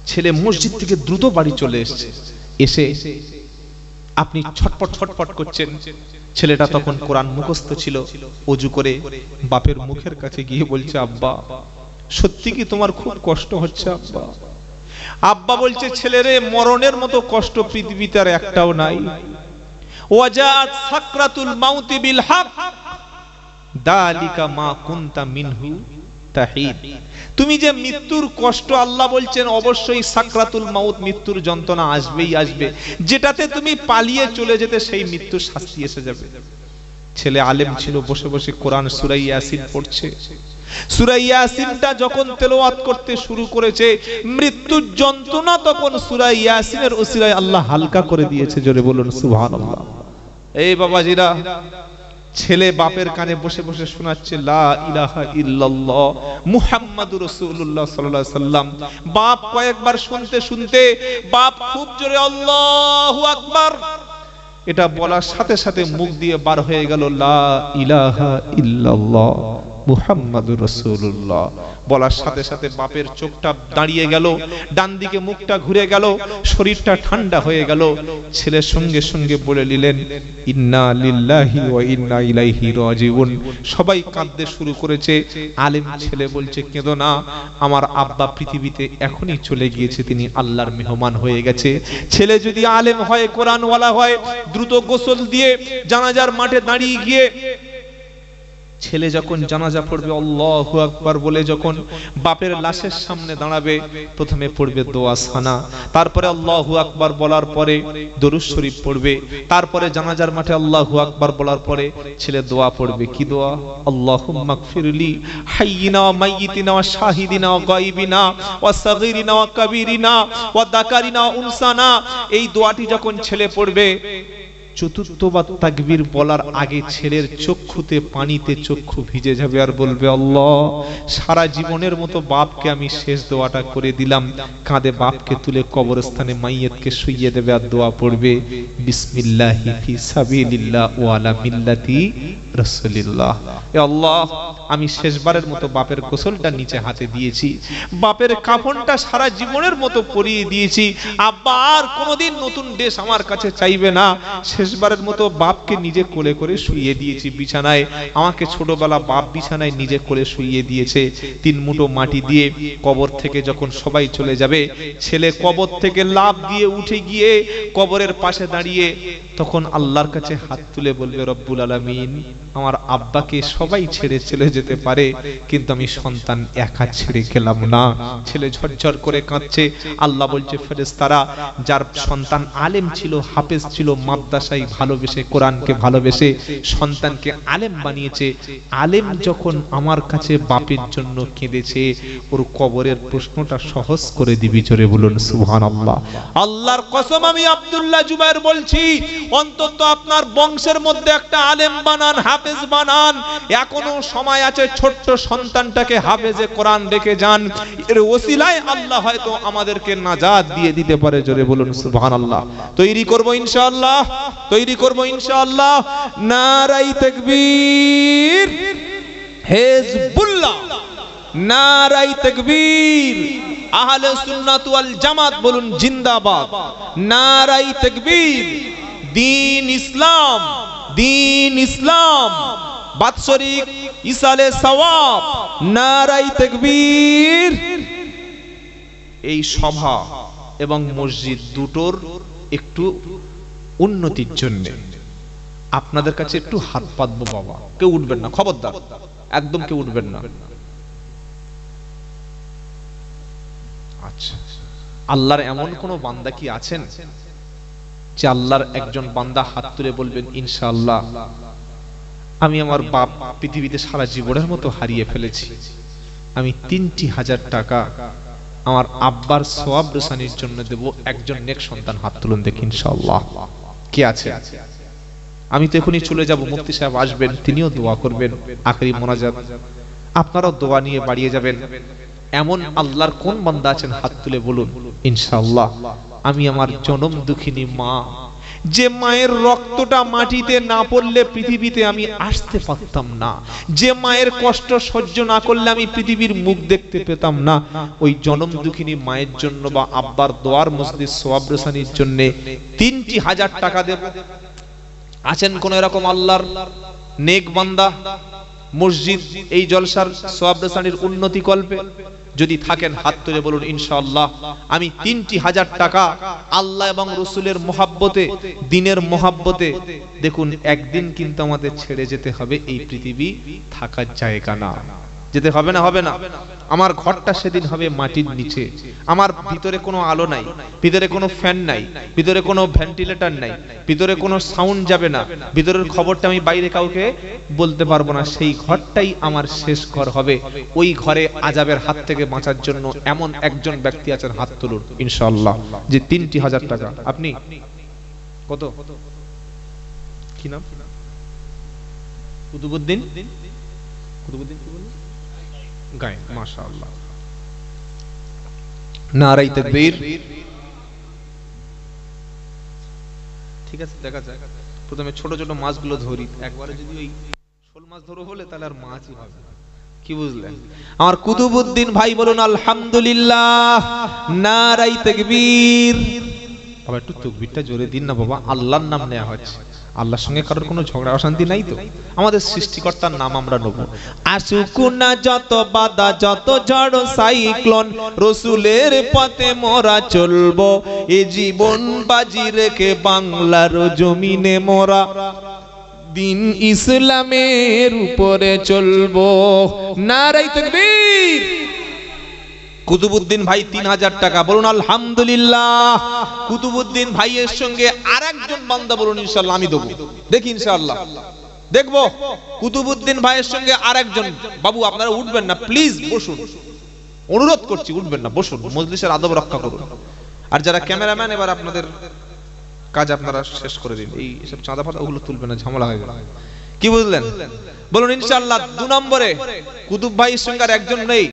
ছেলে মসজিদ থেকে দ্রুত বাড়ি চলে এসে আপনি ছটপট ছটপট করছেন। ছেলেটা তখন কোরআন মুখস্থ ছিল, ওযু করে বাপের মুখের কাছে গিয়ে বলছে, আব্বা সত্যি কি তোমার খুব কষ্ট হচ্ছে আব্বা? আব্বা বলছে, ছেলেরে মরণের মতো কষ্ট পৃথিবীতে আর একটাও নাই। ওয়াজাত সাকরাতুল মাউতি বিল হক দালিকা মা কুনতা মিনহু তাহিদ। তুমি যে মৃত্যুর কষ্ট, আল্লাহ বলছেন অবশ্যই সাকরাতুল মাউত, মৃত্যুর যন্ত্রণা আসবেই আসবে, যেটাতে তুমি পালিয়ে চলে যেতে সেই মৃত্যুর শাস্তি এসে যাবে। ছেলে আলেম ছিল, বসে বসে কোরআন সূরা ইয়াসিন পড়ছে। সূরা ইয়াসিনটা যখন তেলাওয়াত করতে শুরু করেছে, মৃত্যুর যন্ত্রণা তখন সূরা ইয়াসিনের ওসিলায় আল্লাহ হালকা করে দিয়েছে। জোরে বলুন সুবহানাল্লাহ। এই বাবাজিরা, ছেলে বাপের কানে বসে বসে শোনাচ্ছে লা ইলাহা ইল্লাল্লাহ মুহাম্মাদুর রাসূলুল্লাহ সাল্লাল্লাহু আলাইহি সাল্লাম। বাপ কয়েকবার শুনতে শুনতে বাপ খুব জোরে আল্লাহু আকবার এটা বলার সাথে সাথে মুখ দিয়ে বার হয়ে গেল লা ইলাহা ইল্লাল্লাহ মুহাম্মাদুর রাসূলুল্লাহ। বলার সাথে সাথে বাপের চোখটা দাঁড়িয়ে গেল, ডান দিকে মুখটা ঘুরে গেল, শরীরটা ঠান্ডা হয়ে গেল। ছেলের সঙ্গে সঙ্গে বলে নিলেন ইন্না লিল্লাহি ওয়া ইন্না ইলাইহি রাজিউন। সবাই কাঁদতে শুরু করেছে। আলেম ছেলে বলছে, কেঁদো না, আমার আব্বা পৃথিবীতে এখনই চলে গিয়েছে, তিনি আল্লাহর মেহমান হয়ে গেছে। ছেলে যদি আলেম হয়, কোরআনওয়ালা হয়, দ্রুত গোসল দিয়ে জানাজার মাঠে দাঁড়িয়ে গিয়ে ছেলে যখন জানাজা পড়বে আল্লাহু আকবার বলে যখন বাপের লাশের সামনে দাঁড়াবে, প্রথমে পড়বে দোয়া সানা, তারপরে আল্লাহু আকবার বলার পরে দরুদ শরীফ পড়বে, তারপরে জানাজার মাঠে আল্লাহু আকবার বলার পরে ছেলে দোয়া পড়বে। কি দোয়া? আল্লাহুম্মা গফিরলি হাইয়িনা ওয়া মাইয়িতিনা ওয়া শাহিদিনা ওয়া গায়বিনা ওয়া সাগীরিনা ওয়া কাবীরিনা ওয়া যাকারিনা ওয়া উনসানা। এই দোয়াটি যখন ছেলে পড়বে, চতুর্থবার তাকবীর বলার আগে ছেলের চক্ষুতে পানিতে চক্ষু ভিজে যাবে আর বলবে, আল্লাহ সারা জীবনের মতো বাপকে আমি শেষ দোয়াটা করে দিলাম। কাঁধে বাপকে তুলে কবরস্থানে মাইয়তকে শুইয়ে দেবে আর দোয়া পড়বে, বিসমিল্লাহি ফি সাবিলিল্লাহ ওয়া আলা মিল্লাতি রাসূলিল্লাহ। এ আল্লাহ, আমি শেষবারের মতো বাপের গোসলটা নিচে হাতে দিয়েছি, বাপের কাফনটা সারা জীবনের মতো পরিয়ে দিয়েছি। আব্বা আর কোনোদিন নতুন ড্রেস আমার কাছে চাইবে না। শেষবারের মতো বাপকে নিজে কোলে করে শুইয়ে দিয়েছি বিছানায়। আমাকে ছোটবেলা বাপ বিছানায় নিজে কোলে শুইয়ে দিয়েছে। 3 মুঠো মাটি দিয়ে কবর থেকে যখন সবাই চলে যাবে, ছেলে কবর থেকে লাফ দিয়ে উঠে গিয়ে কবরের পাশে দাঁড়িয়ে তখন আল্লাহর কাছে হাত তুলে বলবে, রব্বুল আলামিন, আমার আব্বাকে সবাই ছেড়ে চলে যেতে পারে, কিন্তু আমি সন্তান একা ছেড়ে গেলাম না। ছেলে ঝরঝর করে কাঁদছে। আল্লাহ বলছে, ফেরেশতারা যার সন্তান আলেম ছিল, হাফেজ ছিল, মাদ্রাসায় ভালোবেসে কোরআনকে ভালোবেসে সন্তানকে আলেম বানিয়েছে, আলেম যখন আমার কাছে বাপের জন্য কেঁদেছে, ওর কবরের প্রশ্নটা সহজ করে দিবি। জোরে বলুন সুবহানাল্লাহ। আল্লাহর কসম, আমি আব্দুল্লাহ জুবায়ের বলছি, অন্তত আপনার বংশের মধ্যে একটা আলেম বানান, হাফেজ বানান। এখনো সময় আছে, ছোট্ট সন্তানটাকে হাফেজে কোরআন রেখে যান। এর ওসিলায় আল্লাহ হয়তো আমাদেরকে নাজাত দিয়ে দিতে পারে। জোরে বলুন সুবহানাল্লাহ। তৈরি করব ইনশাআল্লাহ, তৈরি করব ইনশাআল্লাহ। নারায়ে তাকবীর, হিজবুল্লাহ, নারায়ে তাকবীর, আহলে সুন্নাত ওয়াল জামাত বলুন জিন্দাবাদ, নারায়ে তাকবীর। দ্বীন ইসলাম দ্বীন ইসলাম বাৎসরিক ইসালে সওয়াব নারায়ে তাকবীর। এই সভা এবং মসজিদ দুটোর একটু উন্নতির জন্য আপনাদের কাছে একটু হাত পাতবো বাবা, কেউ উঠবেন না, খবরদার, একদম কেউ উঠবেন না। আচ্ছা, আল্লাহর এমন কোন বান্দা কি আছেন যে আল্লাহর একজন বান্দা হাত তুলে বলবেন ইনশাআল্লাহ আমি আমার বাপ পৃথিবীতে সারা জীবনের মতো হারিয়ে ফেলেছি, আমি 3,000 টাকা আমার আব্বার সওয়াব রসানির জন্য দেব, একজন নেক সন্তান হাত তুলুন দেখি ইনশাআল্লাহ কে আছে? আমি তো এখনই চলে যাব, মুফতি সাহেব আসবেন, তিনিও দোয়া করবেন, আখেরি মোনাজাত, আপনারাও দোয়া নিয়ে বাড়িয়ে যাবেন। এমন আল্লাহর কোন বান্দা আছেন হাত তুলে বলুন ইনশাআল্লাহ আমি আমার জনম দুঃখিনী মা, যে মায়ের রক্তটা মাটিতে না পড়লে পৃথিবীতে আমি আসতে পারতাম না, যে মায়ের কষ্ট সহ্য না করলে আমি পৃথিবীর মুখ দেখতে পেতাম না, ওই জনম দুঃখিনী মায়ের জন্য বা আব্বার দোয়ার মসজিদ সওয়াব রসানির জন্য 3,000 টাকা দেব। আছেন কোন এরকম আল্লাহর নেক বান্দা মসজিদ এই জলসার সওয়াব রসানির উন্নতি কল্পে? যদি থাকেন হাত তুলে বলুন ইনশাআল্লাহ আমি 3,000 টাকা আল্লাহ এবং রাসূলের মহব্বতে, দ্বীনের মহব্বতে। দেখুন একদিন কিন্তু আমাদের ছেড়ে যেতে হবে, এই পৃথিবী থাকার জায়গা না, যেতে হবে না? হবে না? আমার ঘরটা সেদিন হবে মাটির নিচে, আমার ভিতরে কোনো আলো নাই, ভিতরে কোনো ফ্যান নাই, ভিতরে কোনো ভেন্টিলেটর নাই, ভিতরে কোনো সাউন্ড যাবে না, ভিতরের খবরটা আমি বাইরে কাউকে বলতে পারবো না, সেই ঘরটাই আমার শেষ ঘর হবে। ওই ঘরে আযাবের হাত থেকে বাঁচার জন্য এমন একজন ব্যক্তি আছেন, হাত তুলুন ইনশাআল্লাহ, যে 3,000 টাকা। আপনি কত? কি নাম? কুতুবউদ্দিন। কুতুবউদ্দিন কি বললেন? গায়, মাশাআল্লাহ, নারায়ে তাকবীর। ঠিক আছে, দেখা যাক। প্রথমে ছোট ছোট মাছগুলো ধরি, একবারে যদি ওই শোল মাছ ধরো বলে তাহলে আর মাছই হবে, কি বুঝলেন? আমার কুতুবউদ্দিন ভাই বলুন আলহামদুলিল্লাহ, নারায়ে তাকবীর। বাবা একটু তাকবীরটা জোরে দিন না বাবা, আল্লাহর নাম নেওয়া হচ্ছে, আল্লাহর সঙ্গে কারোর কোনো ঝগড়া অশান্তি নাই তো, আমাদের সৃষ্টিকর্তার নাম আমরা নেব। আসুকুনা যত বাধা যত ঝড় সাইক্লোন, রাসূলের পথে মোরা চলবো, এই জীবন বাজি রেখে বাংলার জমিনে মোরা দ্বীন ইসলামের উপরে চলবো। নারায়ে তাকবীর। কুতুবউদ্দিন ভাই 3,000 টাকা, বলুন আলহামদুলিল্লাহ। কুতুবউদ্দিন ভাইয়ের সঙ্গে আরেকজন বান্দা বলুন ইনশাআল্লাহ আমি দেব, দেখি ইনশাআল্লাহ দেখবো। কুতুবউদ্দিন ভাইয়ের সঙ্গে আরেকজন, বাবু আপনারা উঠবেন না প্লিজ, বসুন, অনুরোধ করছি উঠবেন না, বসুন, মজলিসের আদব রক্ষা করুন। আর যারা ক্যামেরাম্যান এবার আপনাদের কাজ আপনারা শেষ করে দিন, এই সব চাঁদা ফাঁদা ওগুলো তুলবেন না, ঝামেলা হয়ে গেল, কি বুঝলেন? বলুন ইনশাআল্লাহ। 2 নম্বরে কুতুব ভাইয়ের সঙ্গে আর একজন নেই।